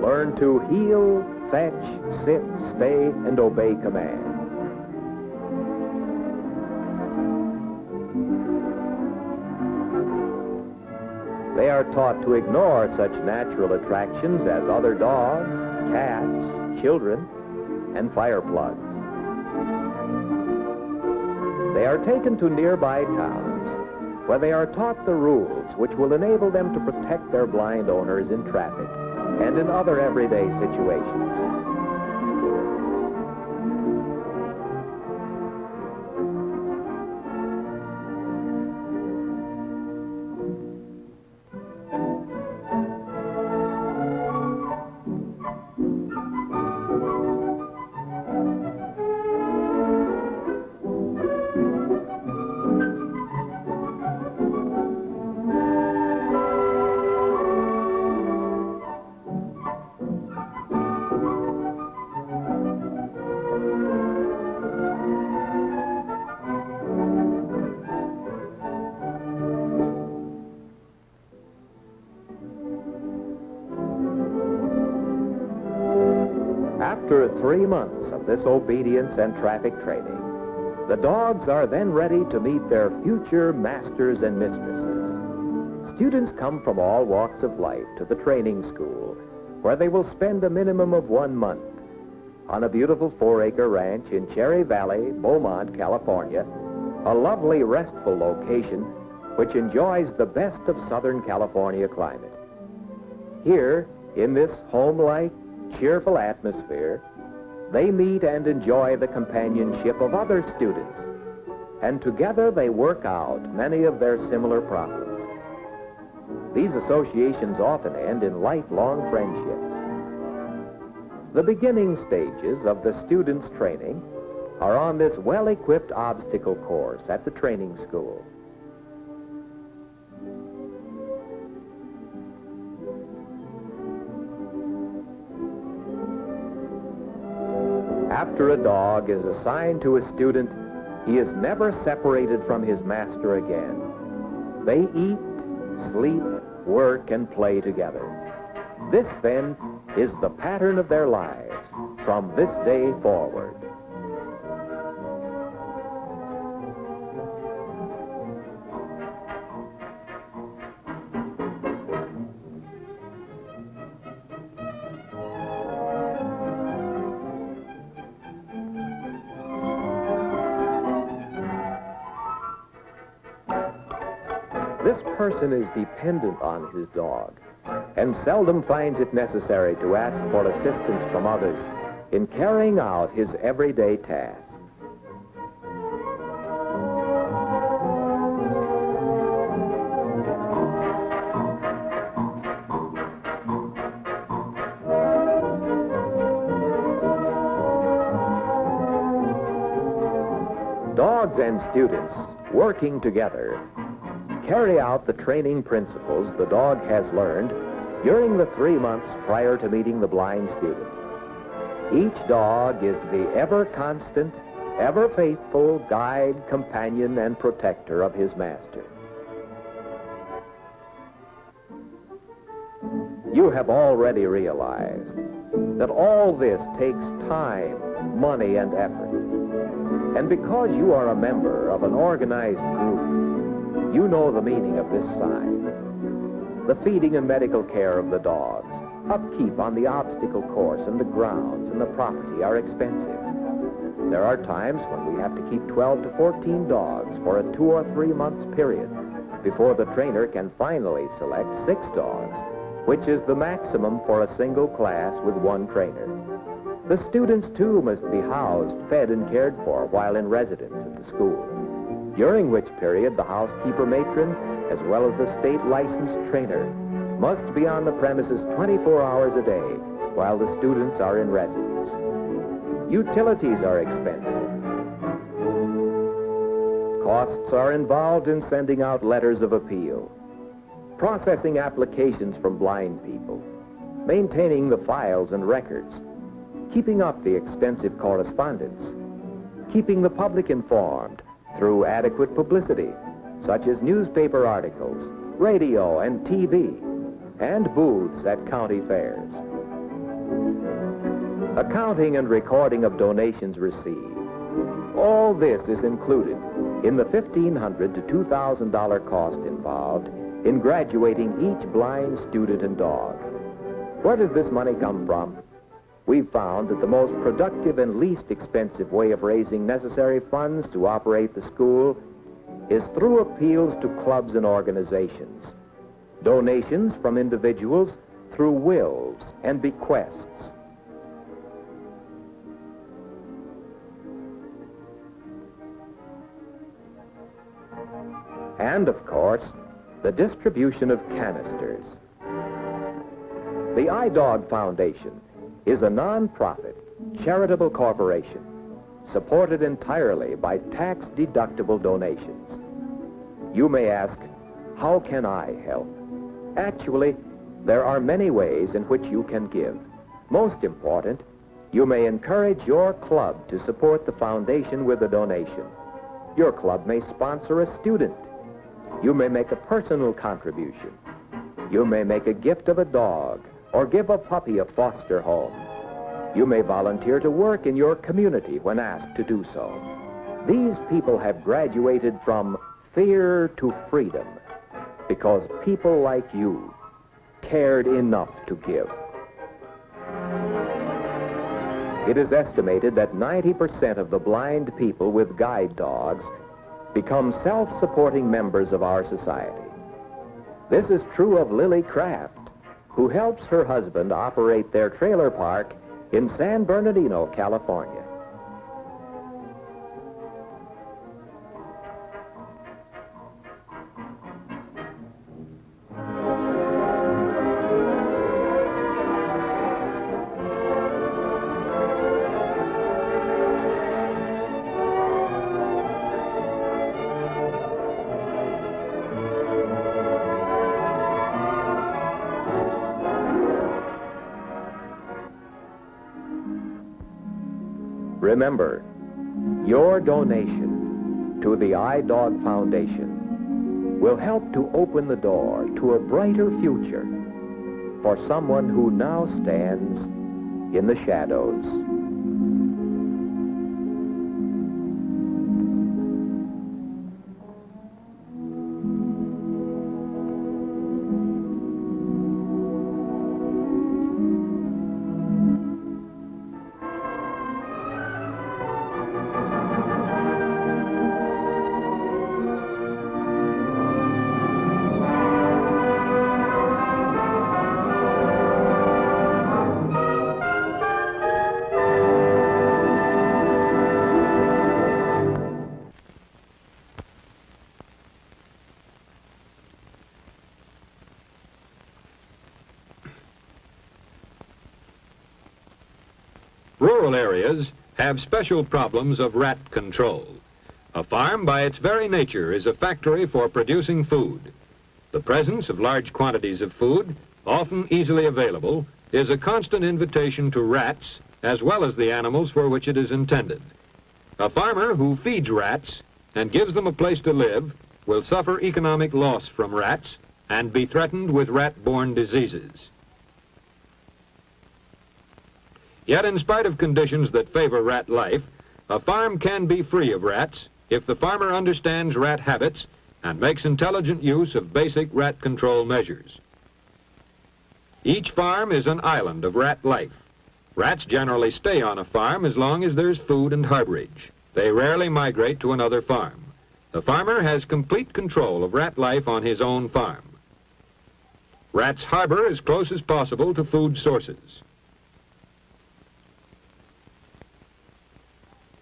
learn to heel, fetch, sit, stay, and obey commands. They are taught to ignore such natural attractions as other dogs, cats, children, and fire plugs. They are taken to nearby towns where they are taught the rules which will enable them to protect their blind owners in traffic and in other everyday situations. After 3 months of this obedience and traffic training, the dogs are then ready to meet their future masters and mistresses. Students come from all walks of life to the training school, where they will spend a minimum of 1 month on a beautiful 4-acre ranch in Cherry Valley, Beaumont, California, a lovely, restful location which enjoys the best of Southern California climate. Here, in this home-like, cheerful atmosphere, they meet and enjoy the companionship of other students, and together they work out many of their similar problems. These associations often end in lifelong friendships. The beginning stages of the students' training are on this well-equipped obstacle course at the training school. After a dog is assigned to a student, he is never separated from his master again. They eat, sleep, work, and play together. This, then, is the pattern of their lives from this day forward. This person is dependent on his dog and seldom finds it necessary to ask for assistance from others in carrying out his everyday tasks. Dogs and students, working together, carry out the training principles the dog has learned during the 3 months prior to meeting the blind student. Each dog is the ever-constant, ever-faithful guide, companion, and protector of his master. You have already realized that all this takes time, money, and effort. And because you are a member of an organized group, you know the meaning of this sign. The feeding and medical care of the dogs, upkeep on the obstacle course and the grounds and the property are expensive. There are times when we have to keep 12 to 14 dogs for a 2 or 3 months period before the trainer can finally select 6 dogs, which is the maximum for a single class with 1 trainer. The students, too, must be housed, fed, and cared for while in residence at the school, during which period the housekeeper matron, as well as the state licensed trainer, must be on the premises 24 hours a day while the students are in residence. Utilities are expensive. Costs are involved in sending out letters of appeal, processing applications from blind people, maintaining the files and records, keeping up the extensive correspondence, keeping the public informed through adequate publicity, such as newspaper articles, radio and TV, and booths at county fairs. Accounting and recording of donations received. All this is included in the $1,500 to $2,000 cost involved in graduating each blind student and dog. Where does this money come from? We've found that the most productive and least expensive way of raising necessary funds to operate the school is through appeals to clubs and organizations, donations from individuals through wills and bequests. And, of course, the distribution of canisters. The iDog Foundation is a non-profit, charitable corporation supported entirely by tax-deductible donations. You may ask, how can I help? Actually, there are many ways in which you can give. Most important, you may encourage your club to support the foundation with a donation. Your club may sponsor a student. You may make a personal contribution. You may make a gift of a dog or give a puppy a foster home. You may volunteer to work in your community when asked to do so. These people have graduated from fear to freedom because people like you cared enough to give. It is estimated that 90% of the blind people with guide dogs become self-supporting members of our society. This is true of Lily Kraft, who helps her husband operate their trailer park in San Bernardino, California. Remember, your donation to the iDog Foundation will help to open the door to a brighter future for someone who now stands in the shadows. Rural areas have special problems of rat control. A farm, by its very nature, is a factory for producing food. The presence of large quantities of food, often easily available, is a constant invitation to rats, as well as the animals for which it is intended. A farmer who feeds rats and gives them a place to live will suffer economic loss from rats and be threatened with rat-borne diseases. Yet, in spite of conditions that favor rat life, A farm can be free of rats if the farmer understands rat habits and makes intelligent use of basic rat control measures. Each farm is an island of rat life. Rats generally stay on a farm as long as there's food and harborage. They rarely migrate to another farm. The farmer has complete control of rat life on his own farm. Rats harbor as close as possible to food sources.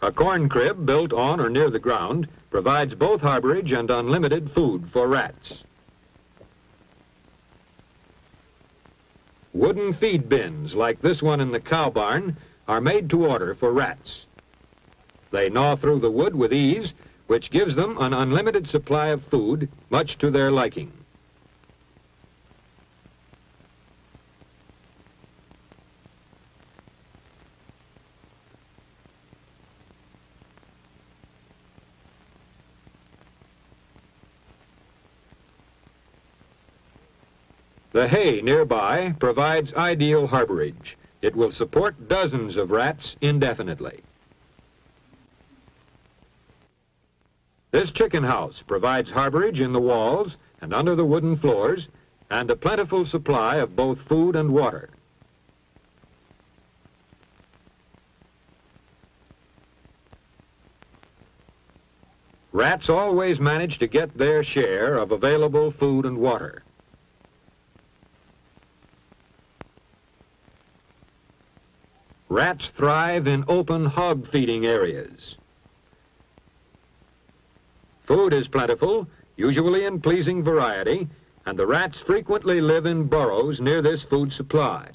A corn crib built on or near the ground provides both harborage and unlimited food for rats. Wooden feed bins like this one in the cow barn are made to order for rats. They gnaw through the wood with ease, which gives them an unlimited supply of food, much to their liking. The hay nearby provides ideal harborage. It will support dozens of rats indefinitely. This chicken house provides harborage in the walls and under the wooden floors and a plentiful supply of both food and water. Rats always manage to get their share of available food and water. Rats thrive in open hog feeding areas. Food is plentiful, usually in pleasing variety, and the rats frequently live in burrows near this food supply.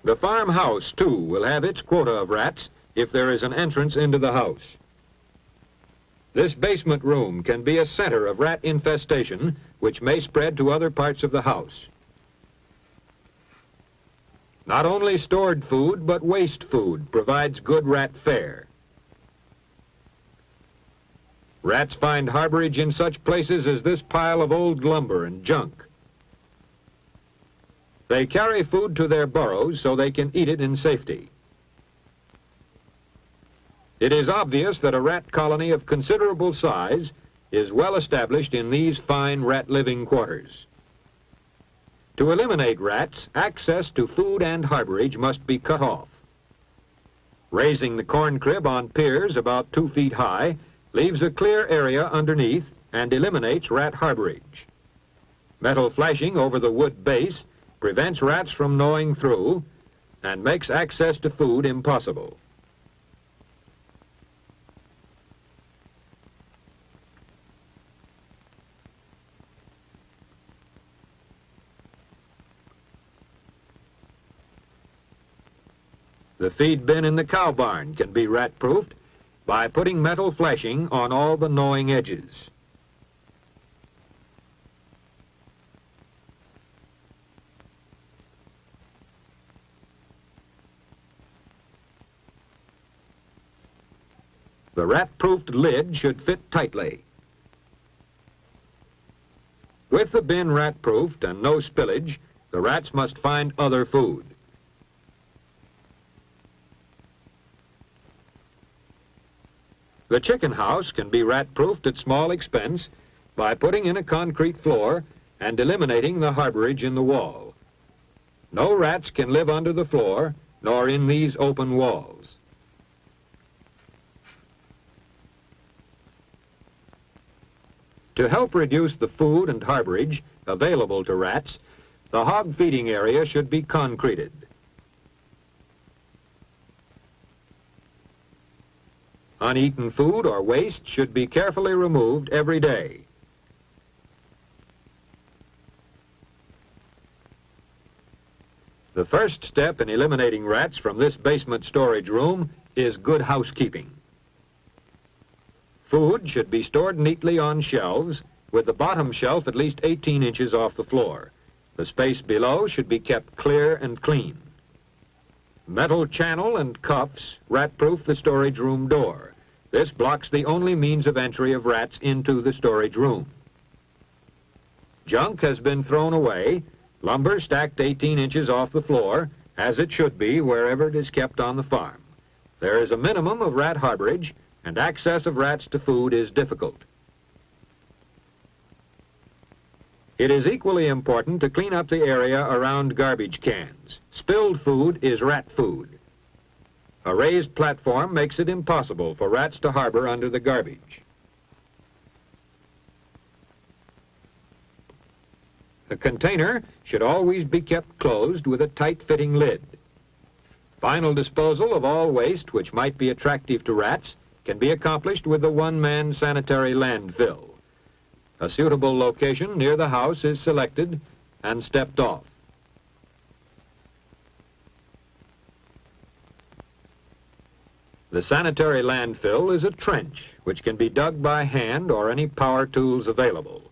The farmhouse, too, will have its quota of rats if there is an entrance into the house. This basement room can be a center of rat infestation, which may spread to other parts of the house. Not only stored food, but waste food provides good rat fare. Rats find harborage in such places as this pile of old lumber and junk. They carry food to their burrows so they can eat it in safety. It is obvious that a rat colony of considerable size is well established in these fine rat living quarters. To eliminate rats, access to food and harborage must be cut off. Raising the corn crib on piers about 2 feet high leaves a clear area underneath and eliminates rat harborage. Metal flashing over the wood base prevents rats from gnawing through and makes access to food impossible. The feed bin in the cow barn can be rat-proofed by putting metal flashing on all the gnawing edges. The rat-proofed lid should fit tightly. With the bin rat-proofed and no spillage, the rats must find other food. The chicken house can be rat-proofed at small expense by putting in a concrete floor and eliminating the harborage in the wall. No rats can live under the floor nor in these open walls. To help reduce the food and harborage available to rats, the hog feeding area should be concreted. Uneaten food or waste should be carefully removed every day. The first step in eliminating rats from this basement storage room is good housekeeping. Food should be stored neatly on shelves, with the bottom shelf at least 18 inches off the floor. The space below should be kept clear and clean. Metal channel and cuffs rat-proof the storage room door. This blocks the only means of entry of rats into the storage room. Junk has been thrown away, lumber stacked 18 inches off the floor, as it should be wherever it is kept on the farm. There is a minimum of rat harborage, and access of rats to food is difficult. It is equally important to clean up the area around garbage cans. Spilled food is rat food. A raised platform makes it impossible for rats to harbor under the garbage. The container should always be kept closed with a tight-fitting lid. Final disposal of all waste which might be attractive to rats can be accomplished with the one-man sanitary landfill. A suitable location near the house is selected and stepped off. The sanitary landfill is a trench which can be dug by hand or any power tools available.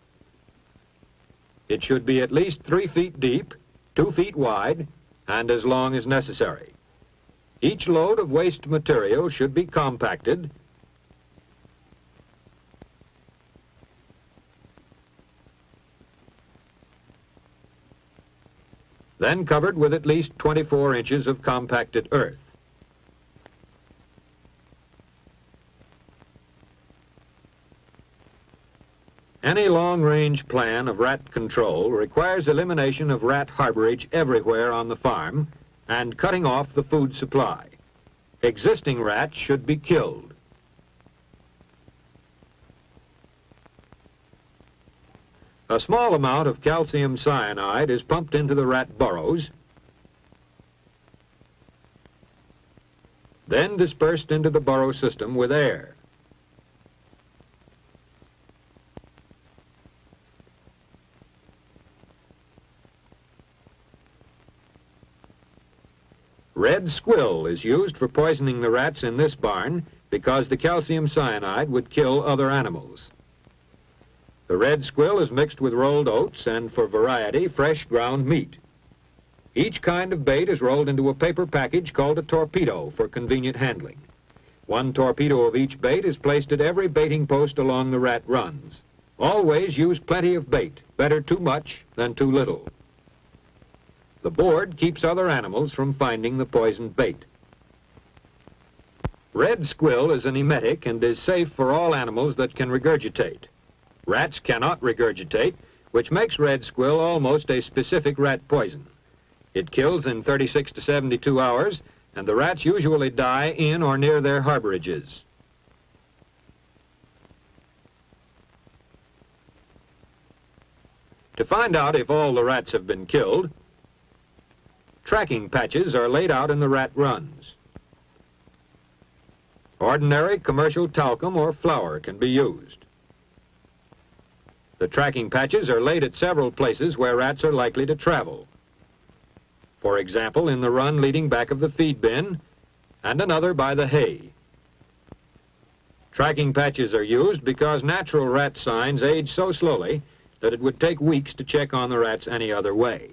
It should be at least 3 feet deep, 2 feet wide, and as long as necessary. Each load of waste material should be compacted then covered with at least 24 inches of compacted earth. Any long-range plan of rat control requires elimination of rat harborage everywhere on the farm and cutting off the food supply. Existing rats should be killed. A small amount of calcium cyanide is pumped into the rat burrows, then dispersed into the burrow system with air. Red squill is used for poisoning the rats in this barn because the calcium cyanide would kill other animals. The red squill is mixed with rolled oats and, for variety, fresh ground meat. Each kind of bait is rolled into a paper package called a torpedo for convenient handling. 1 torpedo of each bait is placed at every baiting post along the rat runs. Always use plenty of bait, better too much than too little. The board keeps other animals from finding the poisoned bait. Red squill is an emetic and is safe for all animals that can regurgitate. Rats cannot regurgitate, which makes red squill almost a specific rat poison. It kills in 36 to 72 hours, and the rats usually die in or near their harborages. To find out if all the rats have been killed, tracking patches are laid out in the rat runs. Ordinary commercial talcum or flour can be used. The tracking patches are laid at several places where rats are likely to travel. For example, in the run leading back of the feed bin, and another by the hay. Tracking patches are used because natural rat signs age so slowly that it would take weeks to check on the rats any other way.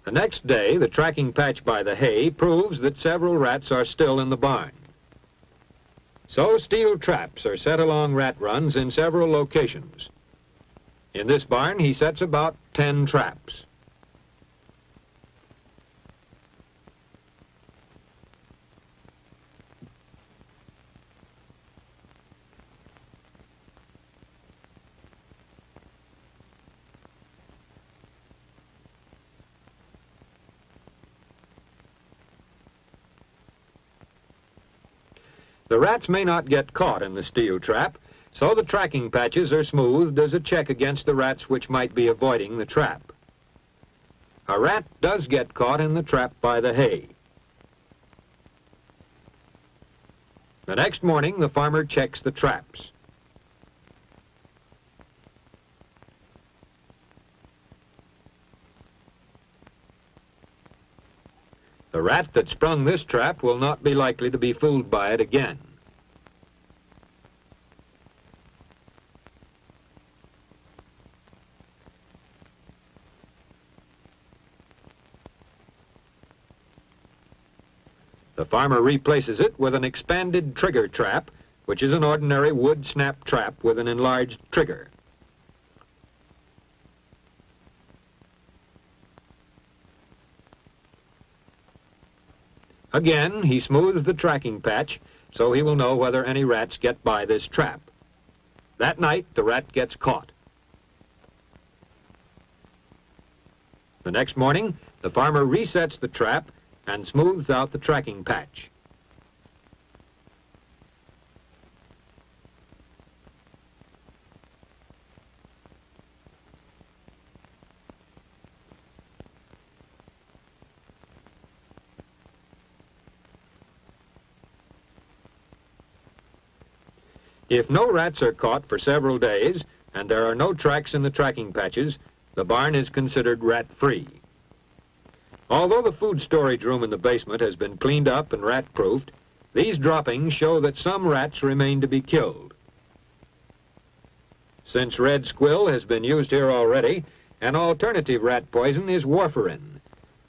The next day, the tracking patch by the hay proves that several rats are still in the barn. So steel traps are set along rat runs in several locations. In this barn, he sets about 10 traps. The rats may not get caught in the steel trap, so the tracking patches are smoothed as a check against the rats which might be avoiding the trap. A rat does get caught in the trap by the hay. The next morning, the farmer checks the traps. The rat that sprung this trap will not be likely to be fooled by it again. The farmer replaces it with an expanded trigger trap, which is an ordinary wood snap trap with an enlarged trigger. Again, he smooths the tracking patch so he will know whether any rats get by this trap. That night, the rat gets caught. The next morning, the farmer resets the trap and smooths out the tracking patch. If no rats are caught for several days and there are no tracks in the tracking patches, the barn is considered rat-free. Although the food storage room in the basement has been cleaned up and rat-proofed, these droppings show that some rats remain to be killed. Since red squill has been used here already, an alternative rat poison is warfarin.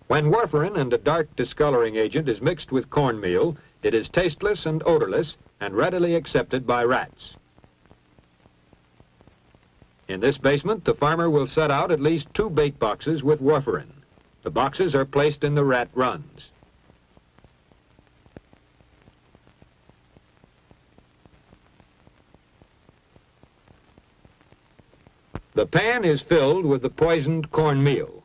When warfarin and a dark discoloring agent is mixed with cornmeal, it is tasteless and odorless and readily accepted by rats. In this basement, the farmer will set out at least 2 bait boxes with warfarin. The boxes are placed in the rat runs. The pan is filled with the poisoned cornmeal.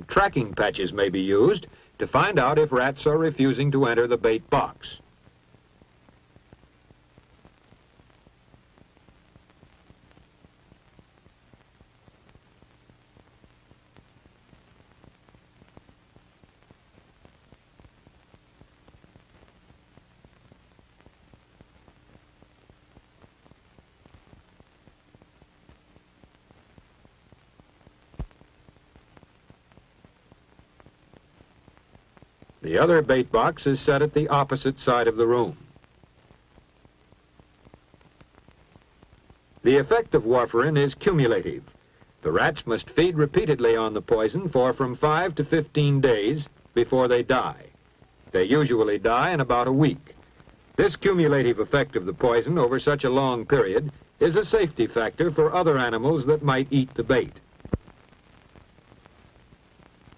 Tracking patches may be used to find out if rats are refusing to enter the bait box. The other bait box is set at the opposite side of the room. The effect of warfarin is cumulative. The rats must feed repeatedly on the poison for from 5 to 15 days before they die. They usually die in about a week. This cumulative effect of the poison over such a long period is a safety factor for other animals that might eat the bait.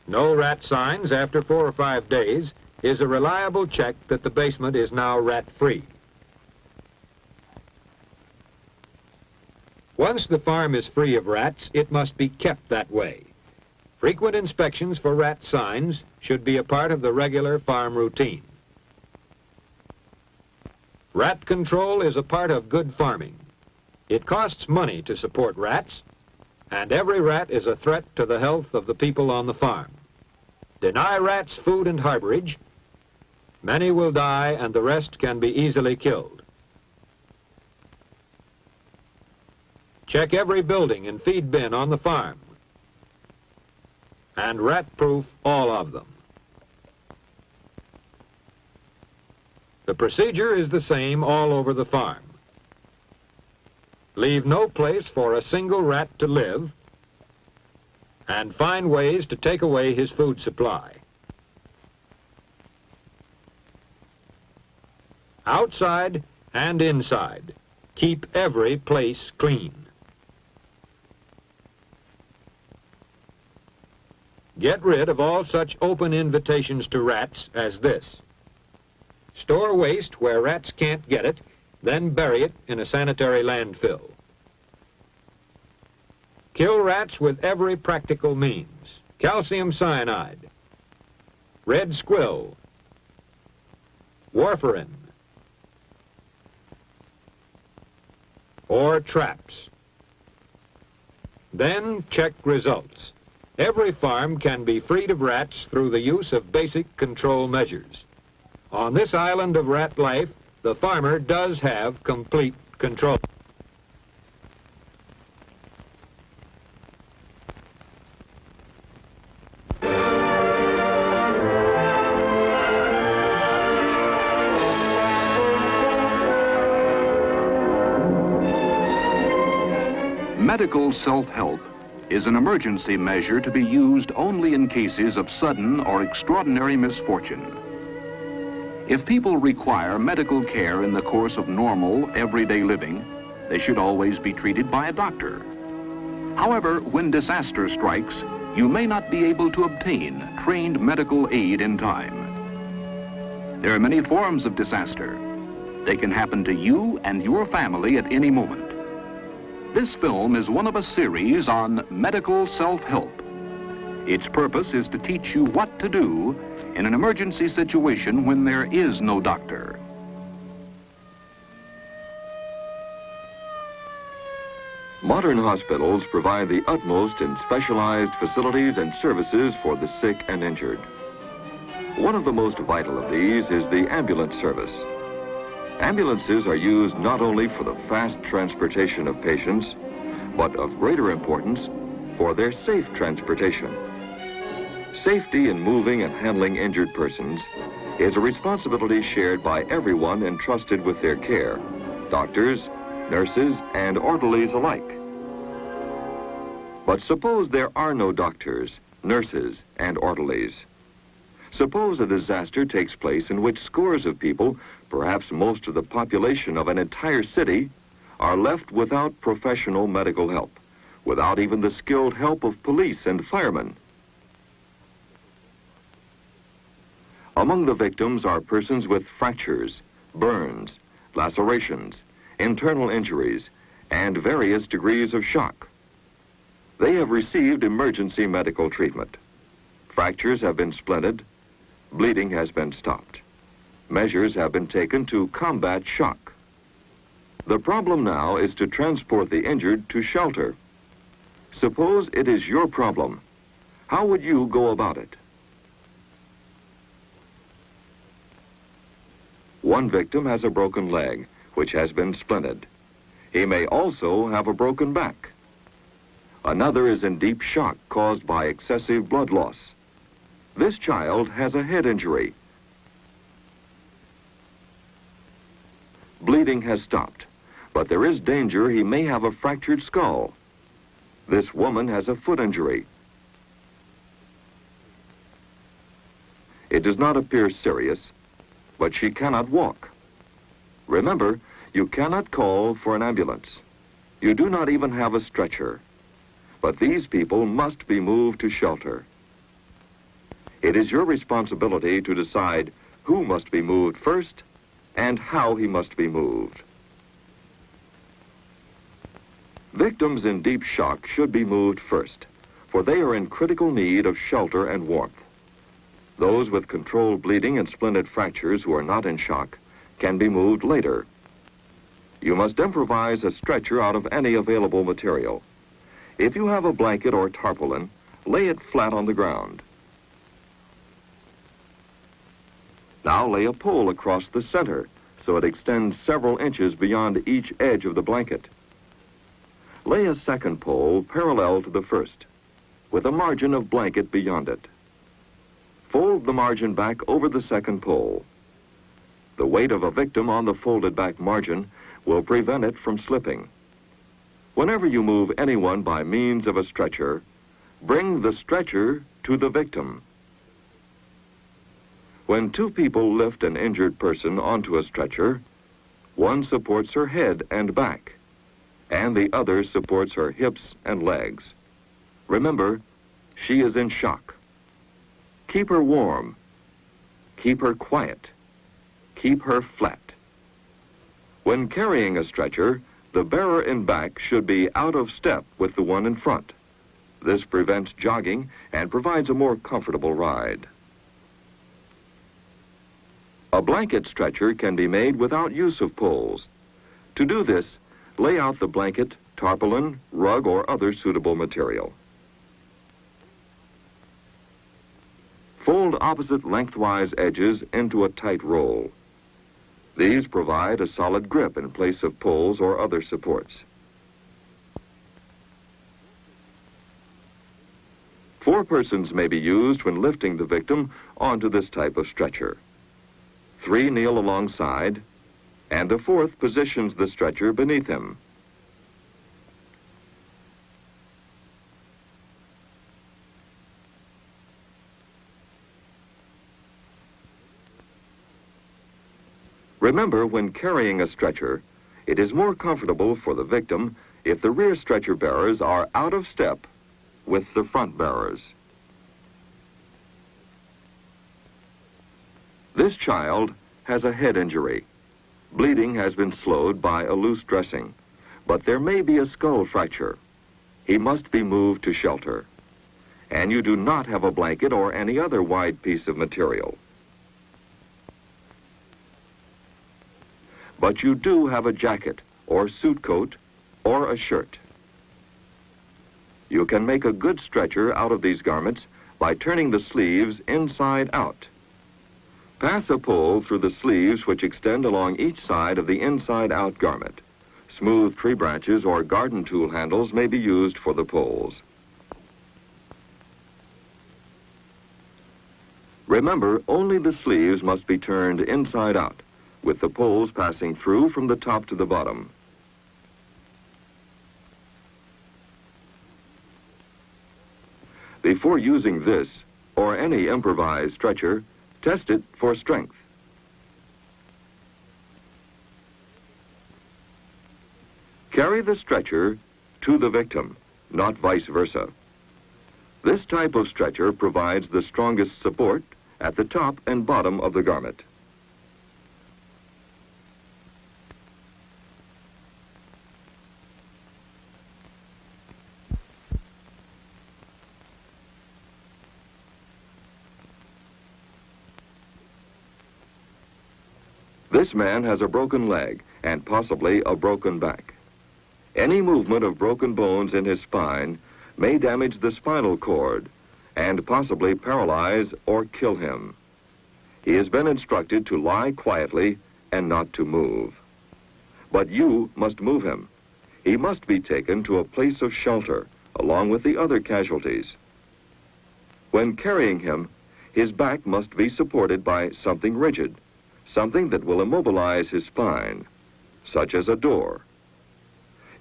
No rat signs after 4 or 5 days is a reliable check that the basement is now rat-free. Once the farm is free of rats, it must be kept that way. Frequent inspections for rat signs should be a part of the regular farm routine. Rat control is a part of good farming. It costs money to support rats, and every rat is a threat to the health of the people on the farm. Deny rats food and harborage, many will die and the rest can be easily killed. Check every building and feed bin on the farm, and rat-proof all of them. The procedure is the same all over the farm. Leave no place for a single rat to live, and find ways to take away his food supply. Outside and inside, keep every place clean. Get rid of all such open invitations to rats as this. Store waste where rats can't get it, then bury it in a sanitary landfill. Kill rats with every practical means. Calcium cyanide, red squill, warfarin, or traps. Then check results. Every farm can be freed of rats through the use of basic control measures. On this island of rat life, the farmer does have complete control. Medical self-help is an emergency measure to be used only in cases of sudden or extraordinary misfortune. If people require medical care in the course of normal, everyday living, they should always be treated by a doctor. However, when disaster strikes, you may not be able to obtain trained medical aid in time. There are many forms of disaster. They can happen to you and your family at any moment. This film is one of a series on medical self-help. Its purpose is to teach you what to do in an emergency situation when there is no doctor. Modern hospitals provide the utmost in specialized facilities and services for the sick and injured. One of the most vital of these is the ambulance service. Ambulances are used not only for the fast transportation of patients, but of greater importance for their safe transportation. Safety in moving and handling injured persons is a responsibility shared by everyone entrusted with their care, doctors, nurses, and orderlies alike. But suppose there are no doctors, nurses, and orderlies. Suppose a disaster takes place in which scores of people, perhaps most of the population of an entire city, are left without professional medical help, without even the skilled help of police and firemen. Among the victims are persons with fractures, burns, lacerations, internal injuries, and various degrees of shock. They have received emergency medical treatment. Fractures have been splinted, bleeding has been stopped. Measures have been taken to combat shock. The problem now is to transport the injured to shelter. Suppose it is your problem. How would you go about it? One victim has a broken leg, which has been splinted. He may also have a broken back. Another is in deep shock caused by excessive blood loss. This child has a head injury. Bleeding has stopped, but there is danger he may have a fractured skull. This woman has a foot injury. It does not appear serious, but she cannot walk. Remember, you cannot call for an ambulance. You do not even have a stretcher. But these people must be moved to shelter. It is your responsibility to decide who must be moved first and how he must be moved. Victims in deep shock should be moved first, for they are in critical need of shelter and warmth. Those with controlled bleeding and splinted fractures who are not in shock can be moved later. You must improvise a stretcher out of any available material. If you have a blanket or tarpaulin, lay it flat on the ground. Now lay a pole across the center so it extends several inches beyond each edge of the blanket. Lay a second pole parallel to the first, with a margin of blanket beyond it. Fold the margin back over the second pole. The weight of a victim on the folded back margin will prevent it from slipping. Whenever you move anyone by means of a stretcher, bring the stretcher to the victim. When two people lift an injured person onto a stretcher, one supports her head and back, and the other supports her hips and legs. Remember, she is in shock. Keep her warm. Keep her quiet. Keep her flat. When carrying a stretcher, the bearer in back should be out of step with the one in front. This prevents jogging and provides a more comfortable ride. A blanket stretcher can be made without use of poles. To do this, lay out the blanket, tarpaulin, rug, or other suitable material. Fold opposite lengthwise edges into a tight roll. These provide a solid grip in place of poles or other supports. 4 persons may be used when lifting the victim onto this type of stretcher. 3 kneel alongside, and a 4th positions the stretcher beneath him. Remember, when carrying a stretcher, it is more comfortable for the victim if the rear stretcher bearers are out of step with the front bearers. This child has a head injury. Bleeding has been slowed by a loose dressing, but there may be a skull fracture. He must be moved to shelter. And you do not have a blanket or any other wide piece of material. But you do have a jacket or suit coat or a shirt. You can make a good stretcher out of these garments by turning the sleeves inside out. Pass a pole through the sleeves which extend along each side of the inside-out garment. Smooth tree branches or garden tool handles may be used for the poles. Remember, only the sleeves must be turned inside out, with the poles passing through from the top to the bottom. Before using this or any improvised stretcher, test it for strength. Carry the stretcher to the victim, not vice versa. This type of stretcher provides the strongest support at the top and bottom of the garment. This man has a broken leg and possibly a broken back. Any movement of broken bones in his spine may damage the spinal cord and possibly paralyze or kill him. He has been instructed to lie quietly and not to move. But you must move him. He must be taken to a place of shelter along with the other casualties. When carrying him, his back must be supported by something rigid, something that will immobilize his spine, such as a door.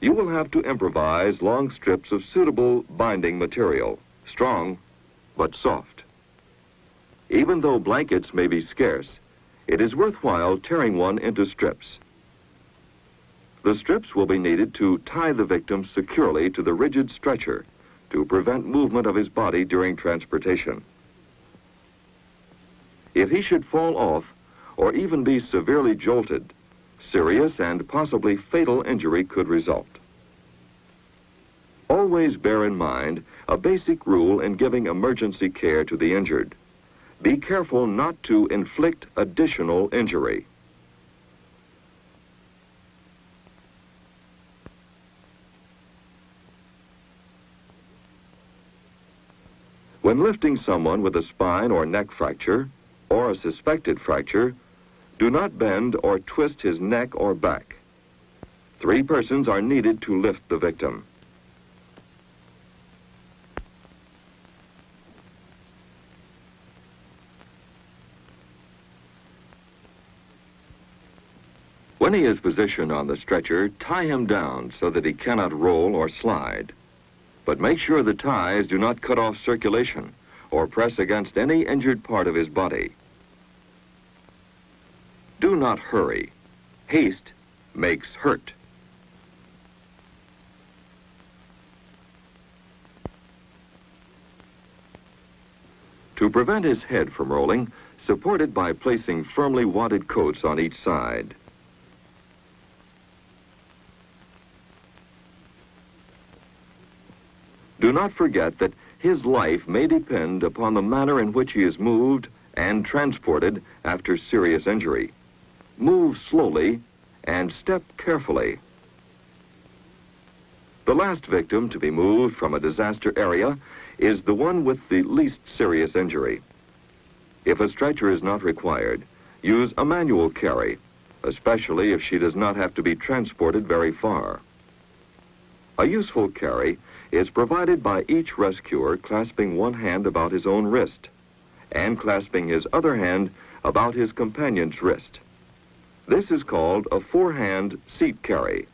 You will have to improvise long strips of suitable binding material, strong but soft. Even though blankets may be scarce, it is worthwhile tearing one into strips. The strips will be needed to tie the victim securely to the rigid stretcher to prevent movement of his body during transportation. If he should fall off or even be severely jolted, serious and possibly fatal injury could result. Always bear in mind a basic rule in giving emergency care to the injured. Be careful not to inflict additional injury. When lifting someone with a spine or neck fracture or a suspected fracture, do not bend or twist his neck or back. 3 persons are needed to lift the victim. When he is positioned on the stretcher, tie him down so that he cannot roll or slide. But make sure the ties do not cut off circulation or press against any injured part of his body. Do not hurry. Haste makes hurt. To prevent his head from rolling, support it by placing firmly wadded coats on each side. Do not forget that his life may depend upon the manner in which he is moved and transported after serious injury. Move slowly and step carefully. The last victim to be moved from a disaster area is the one with the least serious injury. If a stretcher is not required, use a manual carry, especially if she does not have to be transported very far. A useful carry is provided by each rescuer clasping one hand about his own wrist and clasping his other hand about his companion's wrist. This is called a 4-hand seat carry.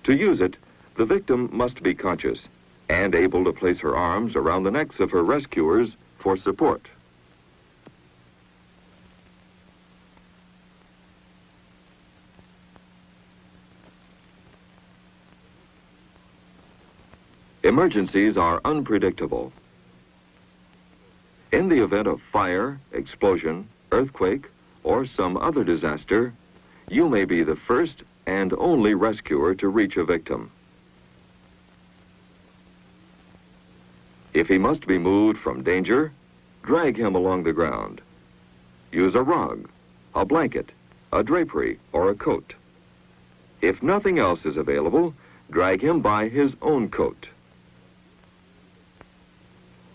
To use it, the victim must be conscious, and able to place her arms around the necks of her rescuers for support. Emergencies are unpredictable. In the event of fire, explosion, earthquake, or some other disaster, you may be the first and only rescuer to reach a victim. If he must be moved from danger, drag him along the ground. Use a rug, a blanket, a drapery, or a coat. If nothing else is available, drag him by his own coat.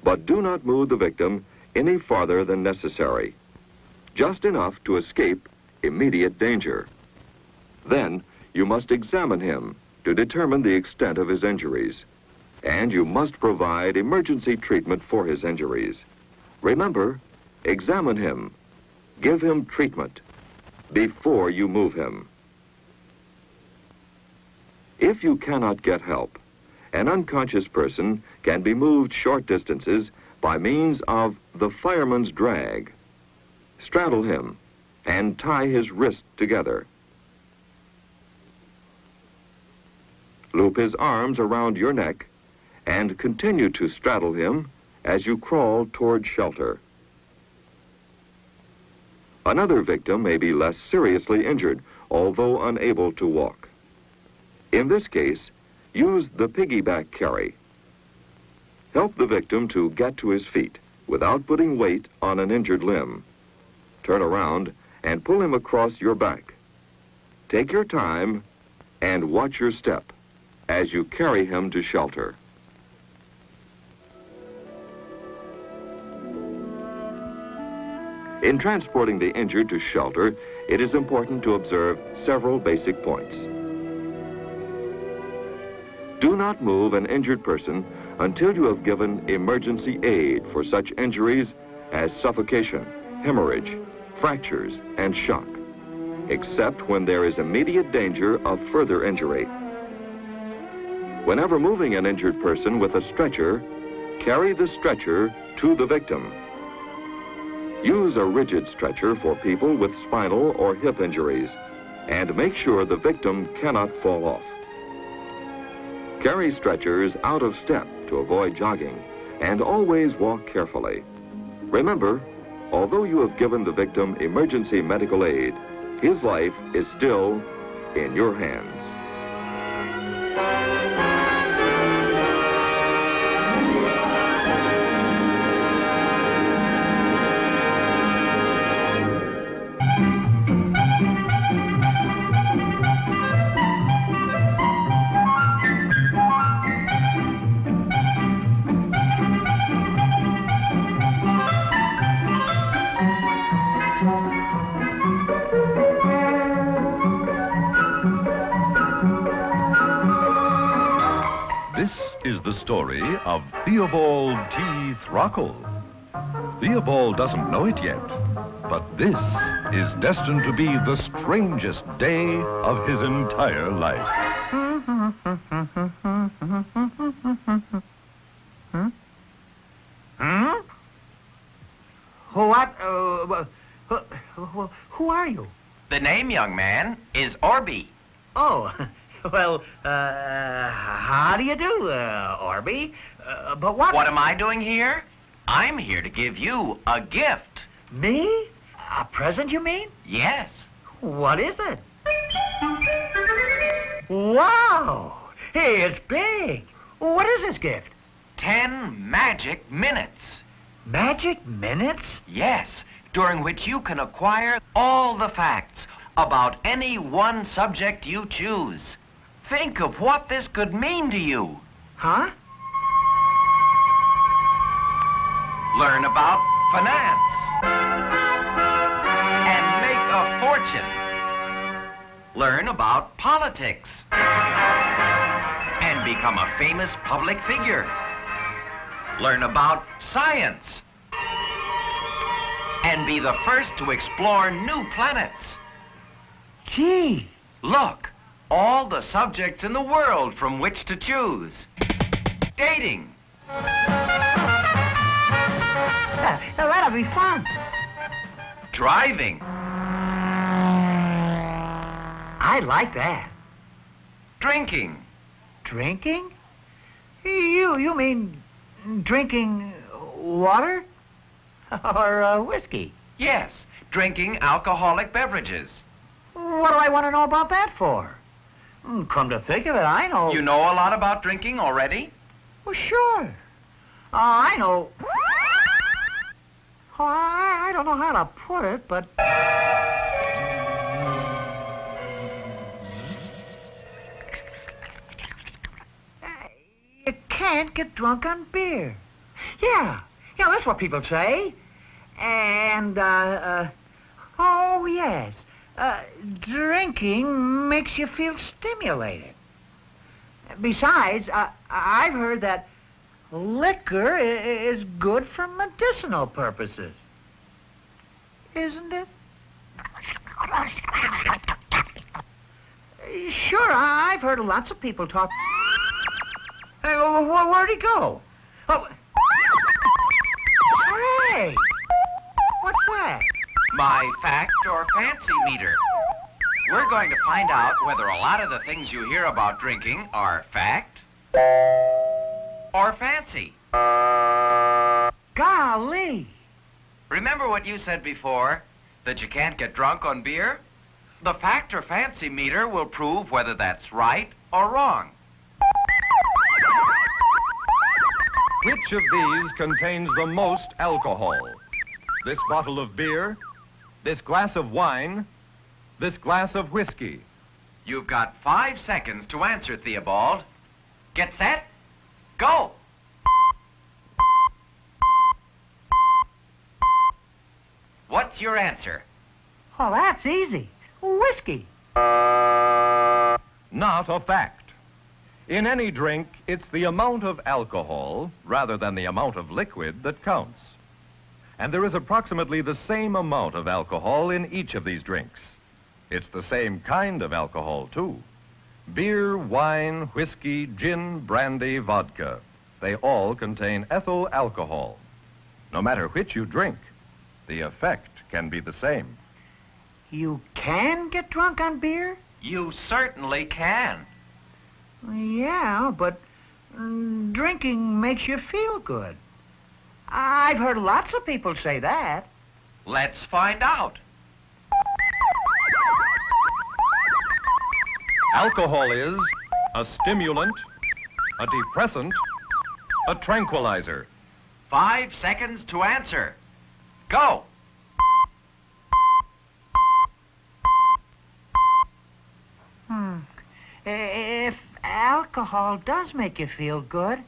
But do not move the victim any farther than necessary, just enough to escape immediate danger. Then you must examine him to determine the extent of his injuries, and you must provide emergency treatment for his injuries. Remember, examine him, give him treatment before you move him. If you cannot get help, an unconscious person can be moved short distances by means of the fireman's drag. Straddle him and tie his wrist together. Loop his arms around your neck and continue to straddle him as you crawl toward shelter. Another victim may be less seriously injured, although unable to walk. In this case, use the piggyback carry. Help the victim to get to his feet without putting weight on an injured limb. Turn around and pull him across your back. Take your time and watch your step as you carry him to shelter. In transporting the injured to shelter, it is important to observe several basic points. Do not move an injured person until you have given emergency aid for such injuries as suffocation, hemorrhage, fractures, and shock, except when there is immediate danger of further injury. Whenever moving an injured person with a stretcher, carry the stretcher to the victim. Use a rigid stretcher for people with spinal or hip injuries, and make sure the victim cannot fall off. Carry stretchers out of step to avoid jogging, and always walk carefully. Remember, although you have given the victim emergency medical aid, his life is still in your hands. This is the story of Theobald T. Throckle. Theobald doesn't know it yet, but this is destined to be the strangest day of his entire life. Who are you? The name, young man, is Orby. Oh, well, how do you do, Orby? But what... What am I doing here? I'm here to give you a gift. Me? A present, you mean? Yes. What is it? Wow! Hey, it's big. What is this gift? 10 magic minutes. Magic minutes? Yes, during which you can acquire all the facts about any one subject you choose. Think of what this could mean to you. Huh? Learn about finance and make a fortune. Learn about politics and become a famous public figure. Learn about science and be the first to explore new planets. Gee! Look, all the subjects in the world from which to choose. Dating. That'll be fun. Driving. I like that. Drinking. Drinking? You mean drinking water? Or whiskey? Yes, drinking alcoholic beverages. What do I want to know about that for? Come to think of it, I know... You know a lot about drinking already? Well, sure. I know... Oh, I don't know how to put it, but... You can't get drunk on beer. Yeah, that's what people say. And, oh, yes. Drinking makes you feel stimulated. Besides, I've heard that liquor is good for medicinal purposes. Isn't it? Sure, I've heard lots of people talk... Hey, where'd he go? Oh. Hey! What's that? My fact or fancy meter. We're going to find out whether a lot of the things you hear about drinking are fact or fancy. Golly! Remember what you said before, that you can't get drunk on beer? The fact or fancy meter will prove whether that's right or wrong. Which of these contains the most alcohol? This bottle of beer, this glass of wine, this glass of whiskey. You've got 5 seconds to answer, Theobald. Get set, go! What's your answer? Oh, that's easy. Whiskey. Not a fact. In any drink, it's the amount of alcohol, rather than the amount of liquid, that counts. And there is approximately the same amount of alcohol in each of these drinks. It's the same kind of alcohol, too. Beer, wine, whiskey, gin, brandy, vodka. They all contain ethyl alcohol. No matter which you drink, the effect can be the same. You can get drunk on beer? You certainly can. Yeah, but drinking makes you feel good. I've heard lots of people say that. Let's find out. Alcohol is a stimulant, a depressant, a tranquilizer. 5 seconds to answer. Go! If alcohol does make you feel good,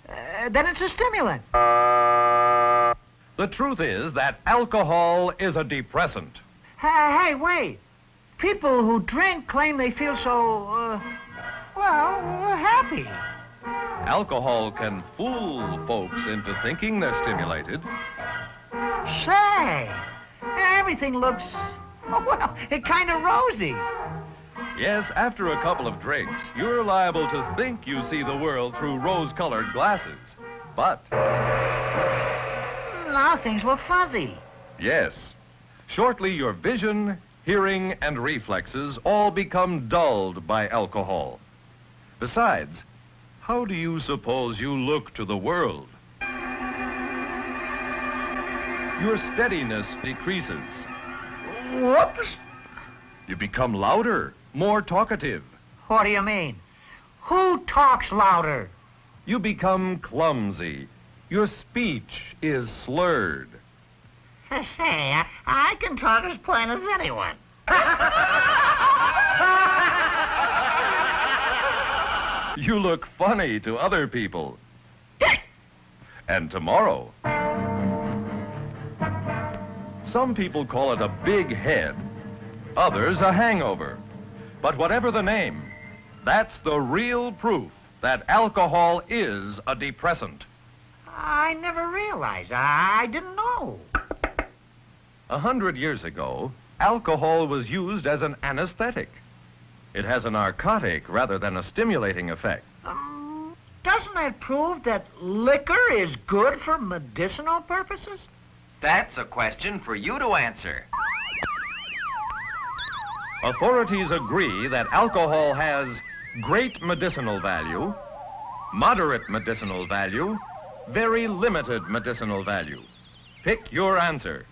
then it's a stimulant. The truth is that alcohol is a depressant. Hey, wait. People who drink claim they feel so, happy. Alcohol can fool folks into thinking they're stimulated. Say, everything looks, kind of rosy. Yes, after a couple of drinks, you're liable to think you see the world through rose-colored glasses. But... now things look fuzzy. Yes. Shortly, your vision, hearing, and reflexes all become dulled by alcohol. Besides, how do you suppose you look to the world? Your steadiness decreases. Whoops! You become louder, more talkative. What do you mean? Who talks louder? You become clumsy. Your speech is slurred. Say, I can talk as plain as anyone. You look funny to other people. And tomorrow, some people call it a big head, others a hangover. But whatever the name, that's the real proof that alcohol is a depressant. I never realized. I didn't know. 100 years ago, alcohol was used as an anesthetic. It has a narcotic rather than a stimulating effect. doesn't that prove that liquor is good for medicinal purposes? That's a question for you to answer. Authorities agree that alcohol has great medicinal value, moderate medicinal value, very limited medicinal value. Pick your answer.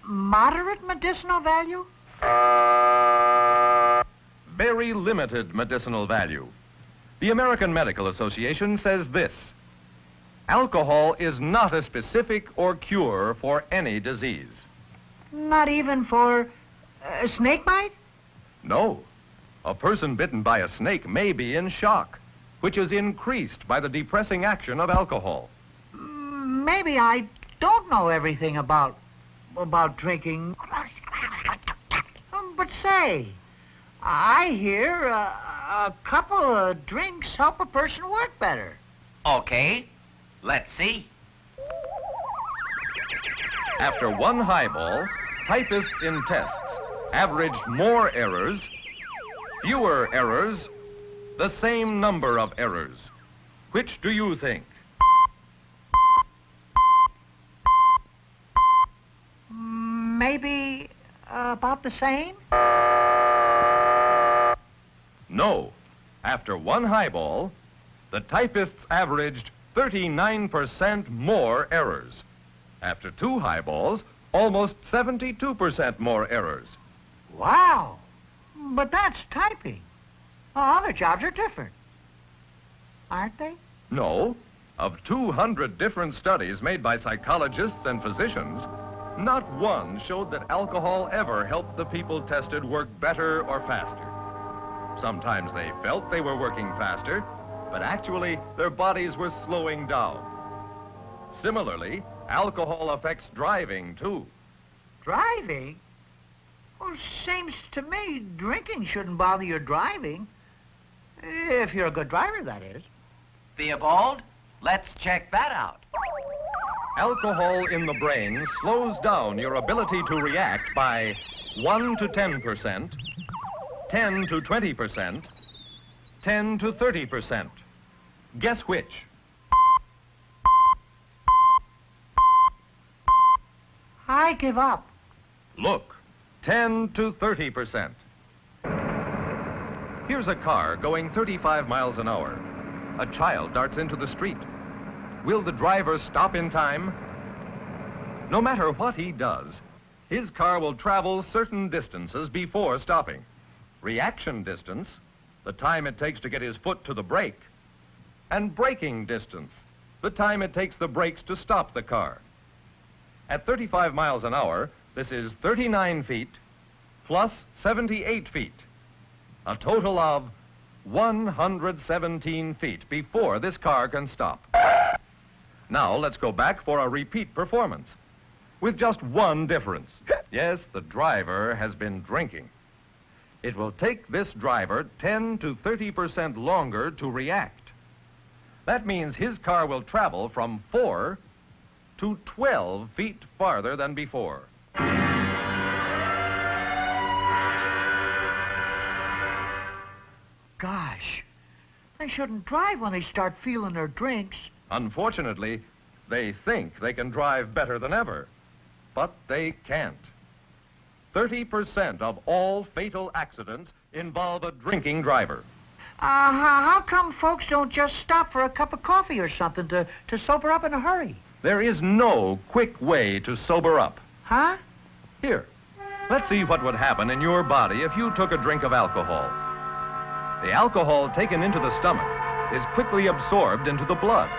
Moderate medicinal value? Very limited medicinal value. The American Medical Association says this: alcohol is not a specific or cure for any disease. Not even for snake bite? No. A person bitten by a snake may be in shock, which is increased by the depressing action of alcohol. Maybe I don't know everything about drinking. But say, I hear a couple of drinks help a person work better. Okay, let's see. After one highball, typists in tests averaged more errors, fewer errors, the same number of errors. Which do you think? Maybe about the same? No. After one highball, the typists averaged 39% more errors. After two highballs, almost 72% more errors. Wow! But that's typing. Other jobs are different, aren't they? No. Of 200 different studies made by psychologists and physicians, not one showed that alcohol ever helped the people tested work better or faster. Sometimes they felt they were working faster, but actually their bodies were slowing down. Similarly, alcohol affects driving, too. Driving? Well, seems to me drinking shouldn't bother your driving. If you're a good driver, that is. Theobald, let's check that out. Alcohol in the brain slows down your ability to react by 1 to 10%, 10 to 20%, 10 to 30%. Guess which? I give up. Look, 10 to 30%. Here's a car going 35 miles an hour. A child darts into the street. Will the driver stop in time? No matter what he does, his car will travel certain distances before stopping. Reaction distance, the time it takes to get his foot to the brake. And braking distance, the time it takes the brakes to stop the car. At 35 miles an hour, this is 39 feet plus 78 feet. A total of 117 feet before this car can stop. Now let's go back for a repeat performance, with just one difference. Yes, the driver has been drinking. It will take this driver 10 to 30% longer to react. That means his car will travel from 4 to 12 feet farther than before. Gosh, they shouldn't drive when they start feeling their drinks. Unfortunately, they think they can drive better than ever, but they can't. 30% of all fatal accidents involve a drinking driver. How come folks don't just stop for a cup of coffee or something to sober up in a hurry? There is no quick way to sober up. Huh? Here, let's see what would happen in your body if you took a drink of alcohol. The alcohol taken into the stomach is quickly absorbed into the blood.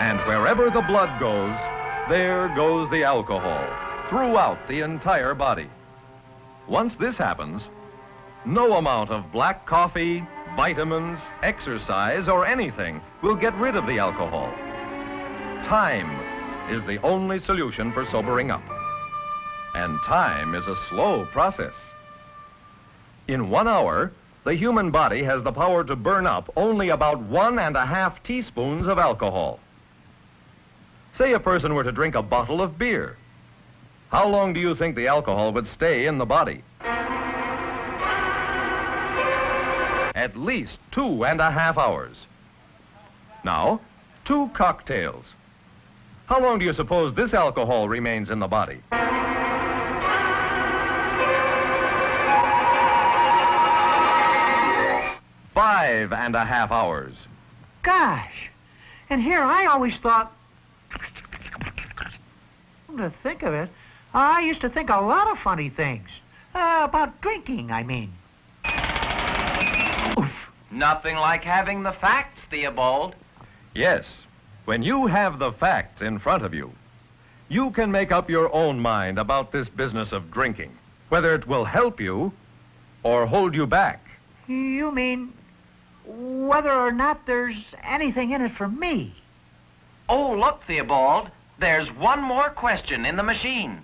And wherever the blood goes, there goes the alcohol, throughout the entire body. Once this happens, no amount of black coffee, vitamins, exercise, or anything will get rid of the alcohol. Time is the only solution for sobering up. And time is a slow process. In 1 hour, the human body has the power to burn up only about 1.5 teaspoons of alcohol. Say a person were to drink a bottle of beer. How long do you think the alcohol would stay in the body? At least 2.5 hours. Now, 2 cocktails. How long do you suppose this alcohol remains in the body? 5.5 hours. Gosh. And here I always thought, come to think of it, I used to think a lot of funny things. About drinking, I mean. Nothing like having the facts, Theobald. Yes, when you have the facts in front of you, you can make up your own mind about this business of drinking, whether it will help you or hold you back. You mean whether or not there's anything in it for me? Oh, look, Theobald, there's one more question in the machine.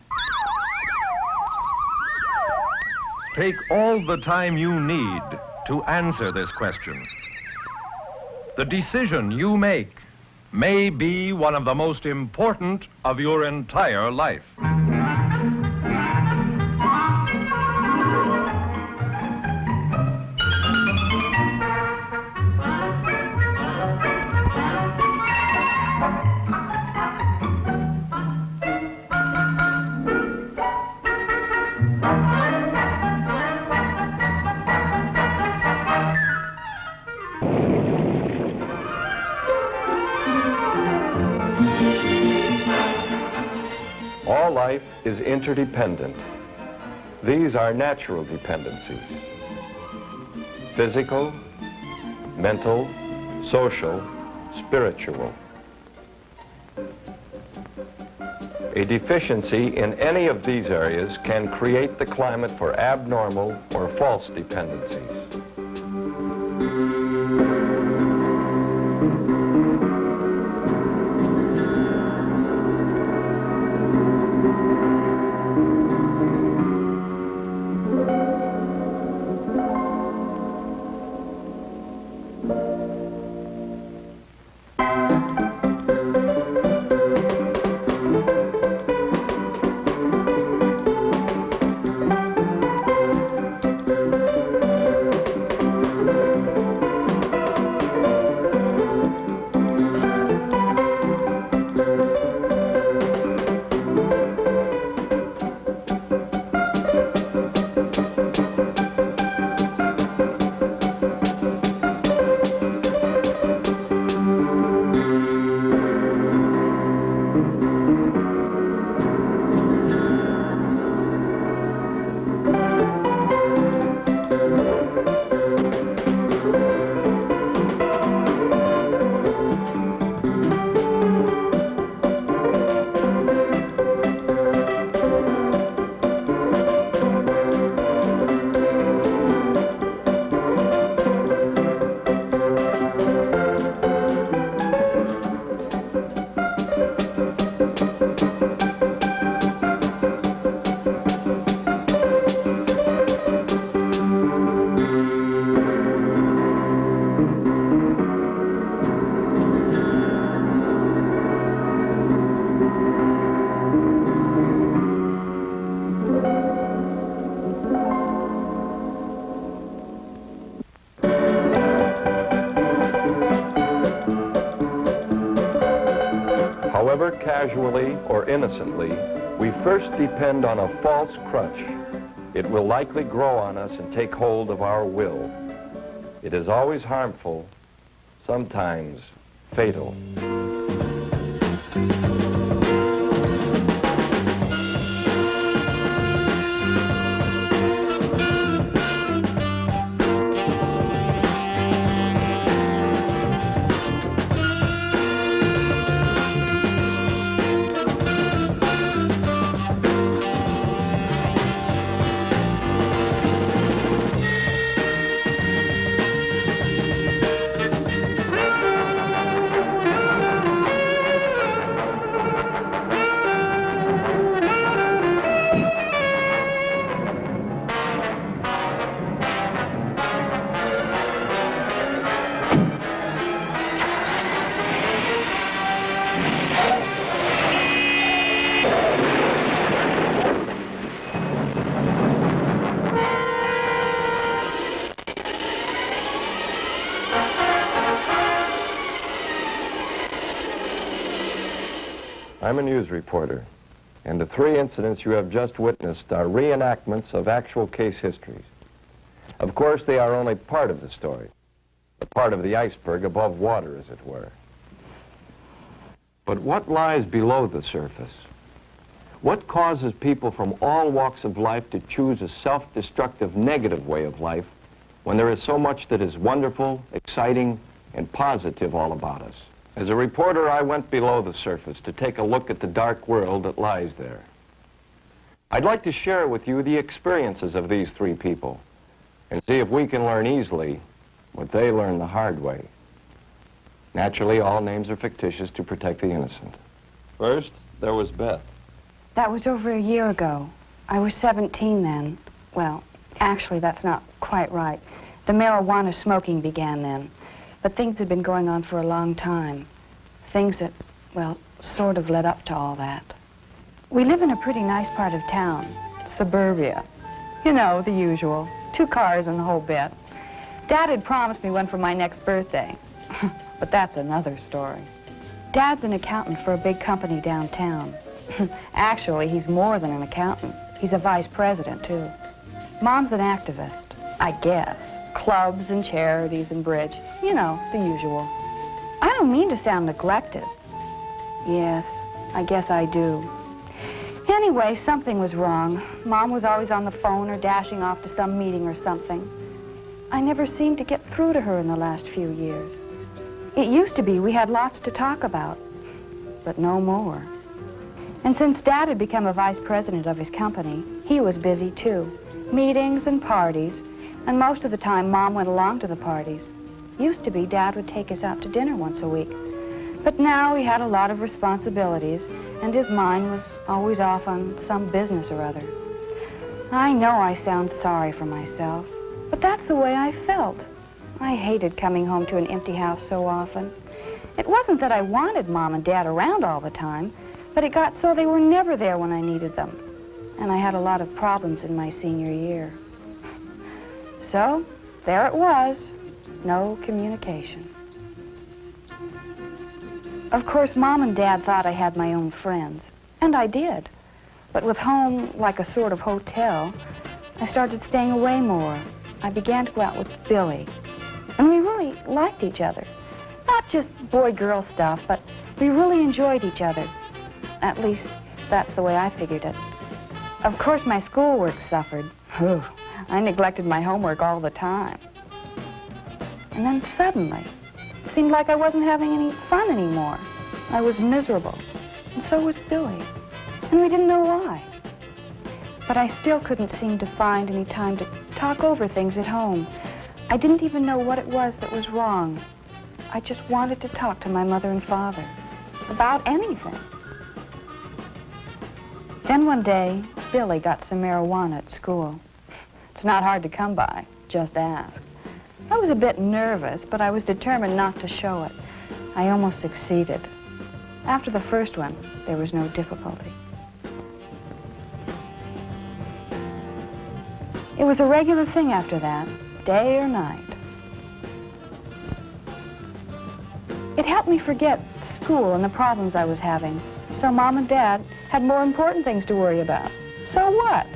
Take all the time you need to answer this question. The decision you make may be one of the most important of your entire life. All life is interdependent. These are natural dependencies: physical, mental, social, spiritual. A deficiency in any of these areas can create the climate for abnormal or false dependencies. However casually or innocently, we first depend on a false crutch, it will likely grow on us and take hold of our will. It is always harmful, sometimes fatal. I'm a news reporter, and the 3 incidents you have just witnessed are reenactments of actual case histories. Of course, they are only part of the story, a part of the iceberg above water, as it were. But what lies below the surface? What causes people from all walks of life to choose a self-destructive negative way of life when there is so much that is wonderful, exciting, and positive all about us? As a reporter, I went below the surface to take a look at the dark world that lies there. I'd like to share with you the experiences of these 3 people and see if we can learn easily what they learned the hard way. Naturally, all names are fictitious to protect the innocent. First, there was Beth. That was over a year ago. I was 17 then. Well, actually, that's not quite right. The marijuana smoking began then. But things had been going on for a long time. Things that, well, sort of led up to all that. We live in a pretty nice part of town, suburbia. You know, the usual. 2 cars and the whole bit. Dad had promised me one for my next birthday. But that's another story. Dad's an accountant for a big company downtown. Actually, he's more than an accountant. He's a vice president, too. Mom's an activist, I guess. Clubs and charities and bridge. You know, the usual. I don't mean to sound neglected. Yes, I guess I do. Anyway, something was wrong. Mom was always on the phone or dashing off to some meeting or something. I never seemed to get through to her in the last few years. It used to be we had lots to talk about, but no more. And since Dad had become a vice president of his company, he was busy too. Meetings and parties, and most of the time Mom went along to the parties. Used to be Dad would take us out to dinner once a week. But now he had a lot of responsibilities, and his mind was always off on some business or other. I know I sound sorry for myself, but that's the way I felt. I hated coming home to an empty house so often. It wasn't that I wanted Mom and Dad around all the time, but it got so they were never there when I needed them. And I had a lot of problems in my senior year. So, there it was. No communication. Of course, Mom and Dad thought I had my own friends, and I did. But with home like a sort of hotel, I started staying away more. I began to go out with Billy, and we really liked each other. Not just boy-girl stuff, but we really enjoyed each other. At least, that's the way I figured it. Of course, my schoolwork suffered. Whew, I neglected my homework all the time. And then suddenly, it seemed like I wasn't having any fun anymore. I was miserable, and so was Billy, and we didn't know why. But I still couldn't seem to find any time to talk over things at home. I didn't even know what it was that was wrong. I just wanted to talk to my mother and father about anything. Then one day, Billy got some marijuana at school. It's not hard to come by, just ask. I was a bit nervous, but I was determined not to show it. I almost succeeded. After the first one, there was no difficulty. It was a regular thing after that, day or night. It helped me forget school and the problems I was having, so Mom and Dad had more important things to worry about. So what?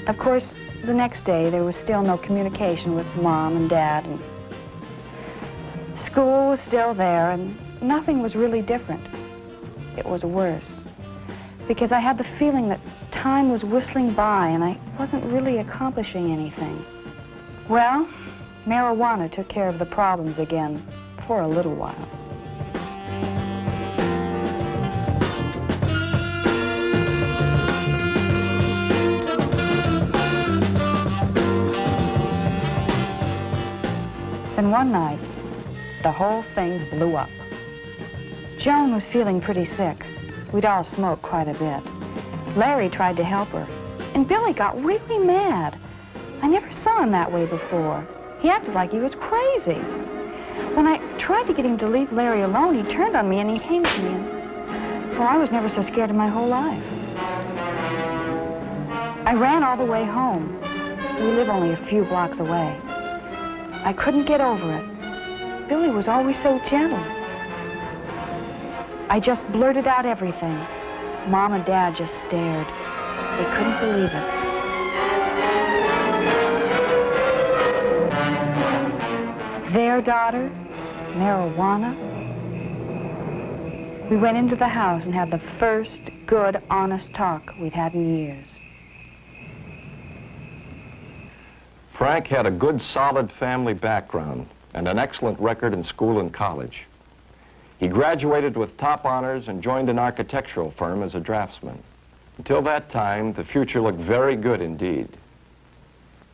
Of course, the next day there was still no communication with Mom and Dad, and school was still there, and nothing was really different. It was worse, because I had the feeling that time was whistling by and I wasn't really accomplishing anything. Well, marijuana took care of the problems again for a little while. Then one night, the whole thing blew up. Joan was feeling pretty sick. We'd all smoked quite a bit. Larry tried to help her, and Billy got really mad. I never saw him that way before. He acted like he was crazy. When I tried to get him to leave Larry alone, he turned on me and he came to me, and, well, I was never so scared in my whole life. I ran all the way home. We live only a few blocks away. I couldn't get over it. Billy was always so gentle. I just blurted out everything. Mom and Dad just stared. They couldn't believe it. Their daughter? Marijuana? We went into the house and had the first good, honest talk we'd had in years. Frank had a good, solid family background and an excellent record in school and college. He graduated with top honors and joined an architectural firm as a draftsman. Until that time, the future looked very good indeed.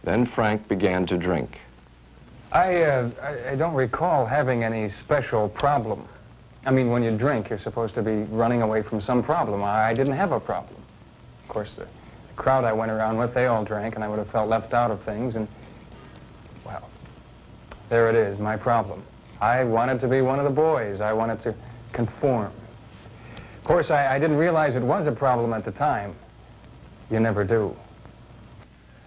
Then Frank began to drink. I don't recall having any special problem. I mean, when you drink, you're supposed to be running away from some problem. I didn't have a problem. Of course, the crowd I went around with, they all drank, and I would have felt left out of things, and, well, there it is, my problem. I wanted to be one of the boys. I wanted to conform. Of course, I didn't realize it was a problem at the time. You never do.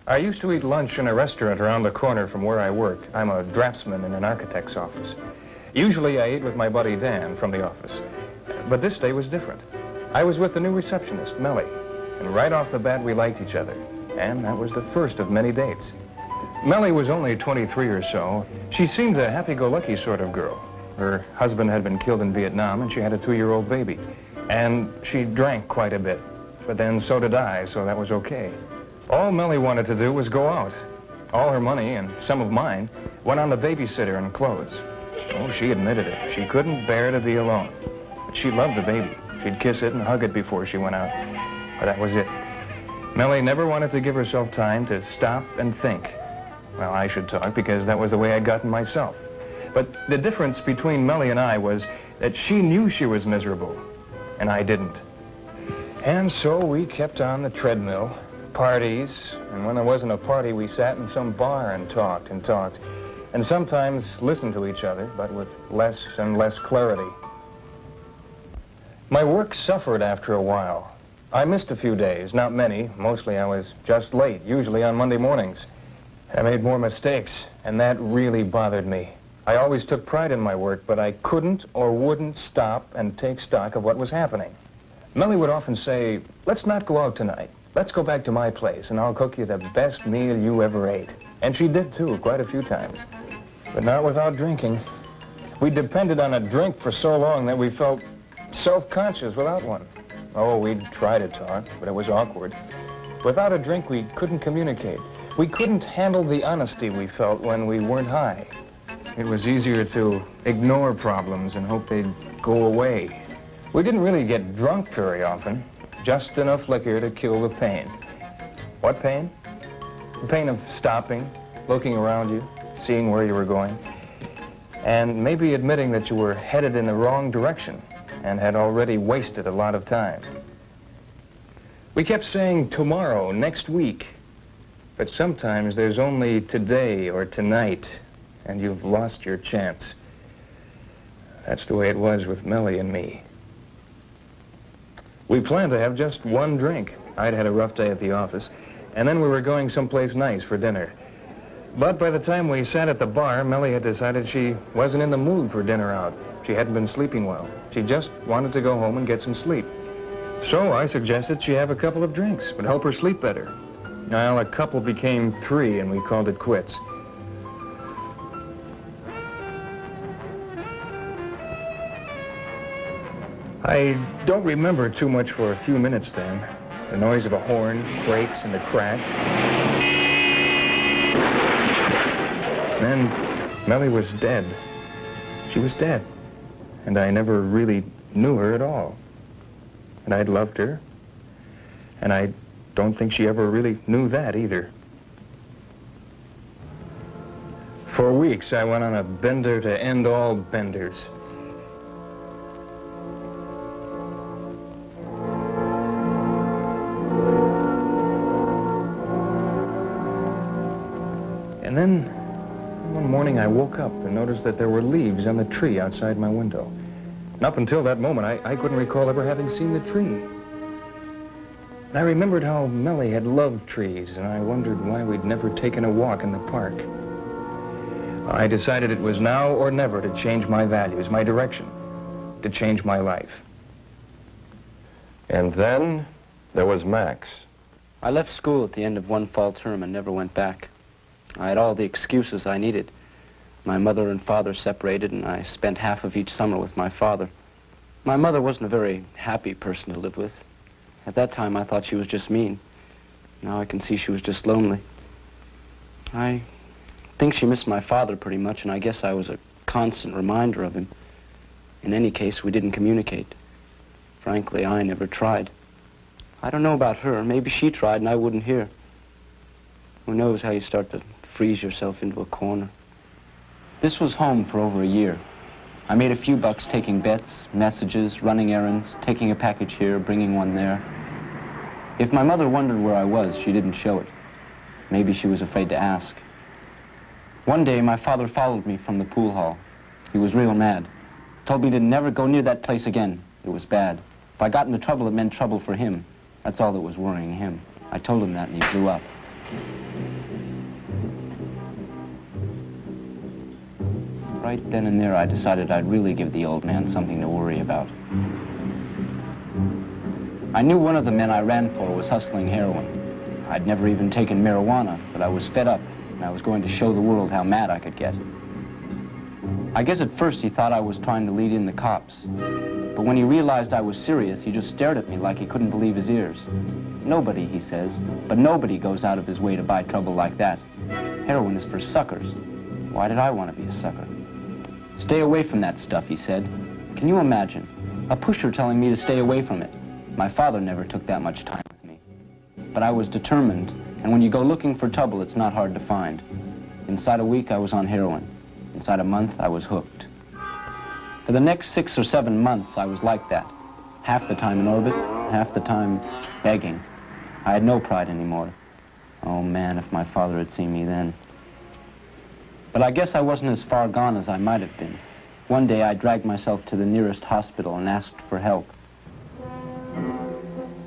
I used to eat lunch in a restaurant around the corner from where I work. I'm a draftsman in an architect's office. Usually I ate with my buddy Dan from the office. But this day was different. I was with the new receptionist, Mellie. And right off the bat, we liked each other. And that was the first of many dates. Mellie was only 23 or so. She seemed a happy-go-lucky sort of girl. Her husband had been killed in Vietnam, and she had a 2-year-old baby. And she drank quite a bit. But then so did I, so that was okay. All Mellie wanted to do was go out. All her money, and some of mine, went on the babysitter and clothes. Oh, she admitted it. She couldn't bear to be alone. But she loved the baby. She'd kiss it and hug it before she went out. But that was it. Mellie never wanted to give herself time to stop and think. Well, I should talk because that was the way I'd gotten myself. But the difference between Mellie and I was that she knew she was miserable, and I didn't. And so we kept on the treadmill, parties, and when there wasn't a party, we sat in some bar and talked, and sometimes listened to each other, but with less and less clarity. My work suffered after a while. I missed a few days, not many. Mostly I was just late, usually on Monday mornings. I made more mistakes, and that really bothered me. I always took pride in my work, but I couldn't or wouldn't stop and take stock of what was happening. Mellie would often say, "Let's not go out tonight. Let's go back to my place, and I'll cook you the best meal you ever ate." And she did, too, quite a few times. But not without drinking. We depended on a drink for so long that we felt self-conscious without one. Oh, we'd try to talk, but it was awkward. Without a drink, we couldn't communicate. We couldn't handle the honesty we felt when we weren't high. It was easier to ignore problems and hope they'd go away. We didn't really get drunk very often, just enough liquor to kill the pain. What pain? The pain of stopping, looking around you, seeing where you were going, and maybe admitting that you were headed in the wrong direction and had already wasted a lot of time. We kept saying tomorrow, next week, but sometimes there's only today or tonight, and you've lost your chance. That's the way it was with Mellie and me. We planned to have just one drink. I'd had a rough day at the office, and then we were going someplace nice for dinner. But by the time we sat at the bar, Mellie had decided she wasn't in the mood for dinner out. She hadn't been sleeping well. She just wanted to go home and get some sleep. So I suggested she have a couple of drinks. It would help her sleep better. Well, a couple became 3, and we called it quits. I don't remember too much for a few minutes then. The noise of a horn, brakes, and a crash. Then Mellie was dead. She was dead. And I never really knew her at all. And I'd loved her. And I don't think she ever really knew that either. For weeks, I went on a bender to end all benders. And then, one morning I woke up and noticed that there were leaves on the tree outside my window. And up until that moment, I couldn't recall ever having seen the tree. And I remembered how Mellie had loved trees, and I wondered why we'd never taken a walk in the park. I decided it was now or never to change my values, my direction, to change my life. And then there was Max. I left school at the end of one fall term and never went back. I had all the excuses I needed. My mother and father separated, and I spent half of each summer with my father. My mother wasn't a very happy person to live with. At that time, I thought she was just mean. Now I can see she was just lonely. I think she missed my father pretty much, and I guess I was a constant reminder of him. In any case, we didn't communicate. Frankly, I never tried. I don't know about her. Maybe she tried and I wouldn't hear. Who knows how you start to freeze yourself into a corner. This was home for over a year. I made a few bucks taking bets, messages, running errands, taking a package here, bringing one there. If my mother wondered where I was, she didn't show it. Maybe she was afraid to ask. One day, my father followed me from the pool hall. He was real mad. Told me to never go near that place again. It was bad. If I got into trouble, it meant trouble for him. That's all that was worrying him. I told him that and he blew up. Right then and there, I decided I'd really give the old man something to worry about. I knew one of the men I ran for was hustling heroin. I'd never even taken marijuana, but I was fed up, and I was going to show the world how mad I could get. I guess at first he thought I was trying to lead in the cops. But when he realized I was serious, he just stared at me like he couldn't believe his ears. Nobody, he says, but nobody goes out of his way to buy trouble like that. Heroin is for suckers. Why did I want to be a sucker? Stay away from that stuff, he said. Can you imagine? A pusher telling me to stay away from it. My father never took that much time with me. But I was determined, and when you go looking for trouble, it's not hard to find. Inside a week, I was on heroin. Inside a month, I was hooked. For the next 6 or 7 months, I was like that. Half the time in orbit, half the time begging. I had no pride anymore. Oh man, if my father had seen me then. But I guess I wasn't as far gone as I might have been. One day I dragged myself to the nearest hospital and asked for help.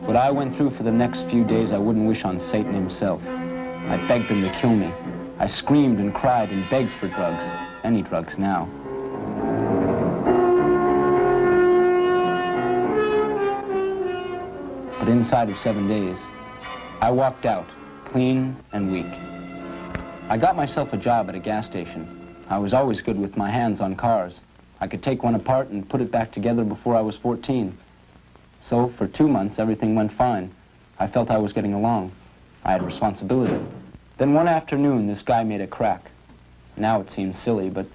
What I went through for the next few days, I wouldn't wish on Satan himself. I begged him to kill me. I screamed and cried and begged for drugs. Any drugs now. But inside of 7 days, I walked out, clean and weak. I got myself a job at a gas station. I was always good with my hands on cars. I could take one apart and put it back together before I was 14. So for 2 months, everything went fine. I felt I was getting along. I had responsibility. Then one afternoon, this guy made a crack. Now it seems silly, but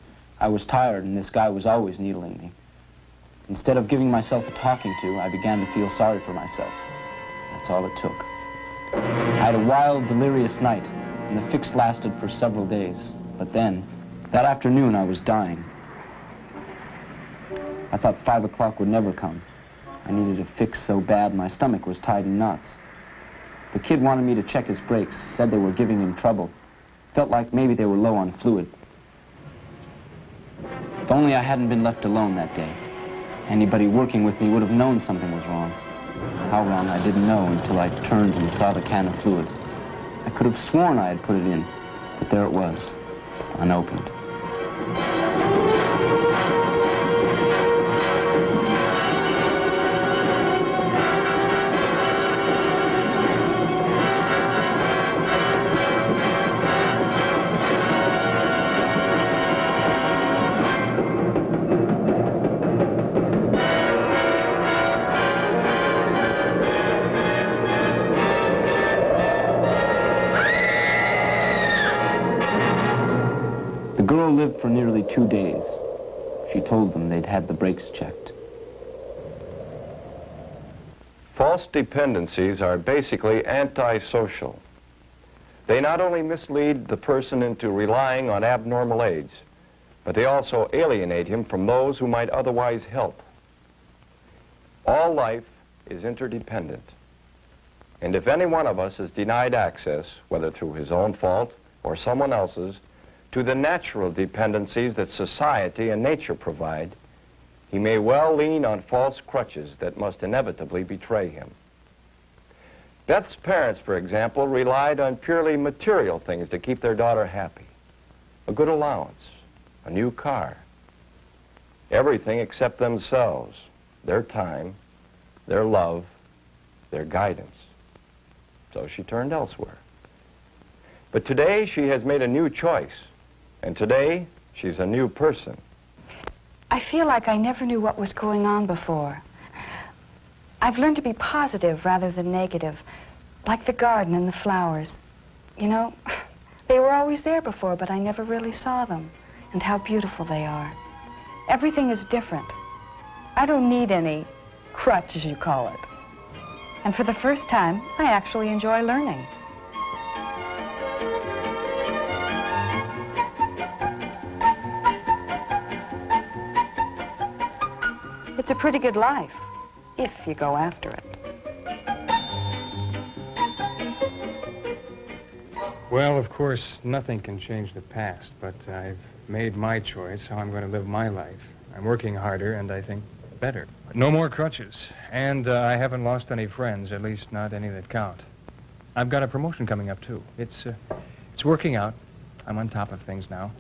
I was tired and this guy was always needling me. Instead of giving myself a talking to, I began to feel sorry for myself. That's all it took. I had a wild, delirious night, and the fix lasted for several days. But then, that afternoon, I was dying. I thought 5 o'clock would never come. I needed a fix so bad, my stomach was tied in knots. The kid wanted me to check his brakes, said they were giving him trouble. Felt like maybe they were low on fluid. If only I hadn't been left alone that day. Anybody working with me would have known something was wrong. How wrong I didn't know until I turned and saw the can of fluid. I could have sworn I had put it in, but there it was, unopened. The girl lived for nearly 2 days. She told them they'd had the brakes checked. False dependencies are basically antisocial. They not only mislead the person into relying on abnormal aids, but they also alienate him from those who might otherwise help. All life is interdependent. And if any one of us is denied access, whether through his own fault or someone else's, to the natural dependencies that society and nature provide, he may well lean on false crutches that must inevitably betray him. Beth's parents, for example, relied on purely material things to keep their daughter happy. A good allowance, a new car, everything except themselves, their time, their love, their guidance. So she turned elsewhere. But today she has made a new choice, and today she's a new person. I feel like I never knew what was going on before. I've learned to be positive rather than negative, like the garden and the flowers. You know, they were always there before, but I never really saw them, and how beautiful they are. Everything is different. I don't need any crutch, as you call it. And for the first time, I actually enjoy learning. It's a pretty good life, if you go after it. Well, of course, nothing can change the past, but I've made my choice how I'm going to live my life. I'm working harder, and I think better. No more crutches, and I haven't lost any friends, at least not any that count. I've got a promotion coming up, too. It's working out. I'm on top of things now.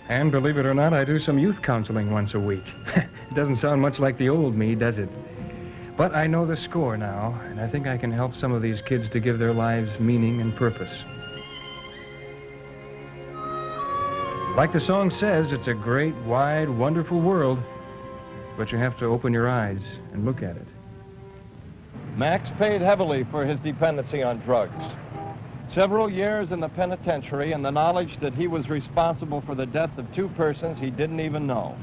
And believe it or not, I do some youth counseling once a week. It doesn't sound much like the old me, does it? But I know the score now, and I think I can help some of these kids to give their lives meaning and purpose. Like the song says, it's a great, wide, wonderful world, but you have to open your eyes and look at it. Max paid heavily for his dependency on drugs. Several years in the penitentiary and the knowledge that he was responsible for the death of 2 persons he didn't even know.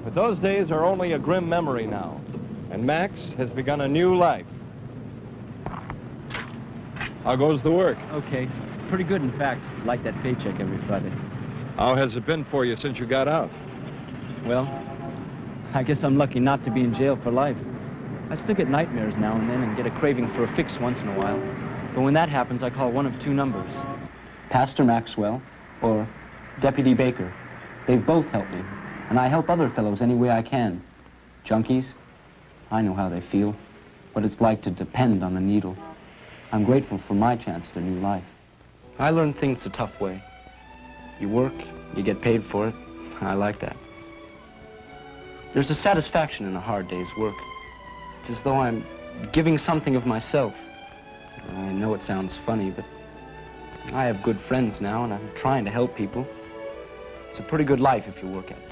But those days are only a grim memory now, and Max has begun a new life. How goes the work? Okay. Pretty good, in fact. Like that paycheck every Friday. How has it been for you since you got out? Well, I guess I'm lucky not to be in jail for life. I still get nightmares now and then and get a craving for a fix once in a while. But when that happens, I call one of 2 numbers. Pastor Maxwell or Deputy Baker. They've both helped me, and I help other fellows any way I can. Junkies, I know how they feel, what it's like to depend on the needle. I'm grateful for my chance at a new life. I learned things the tough way. You work, you get paid for it. I like that. There's a satisfaction in a hard day's work. It's as though I'm giving something of myself. I know it sounds funny, but I have good friends now, and I'm trying to help people. It's a pretty good life if you work at it.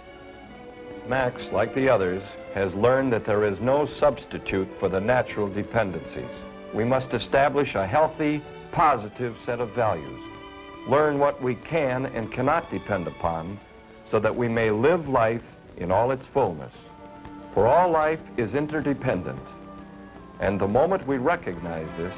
Max, like the others, has learned that there is no substitute for the natural dependencies. We must establish a healthy, positive set of values. Learn what we can and cannot depend upon so that we may live life in all its fullness. For all life is interdependent, and the moment we recognize this,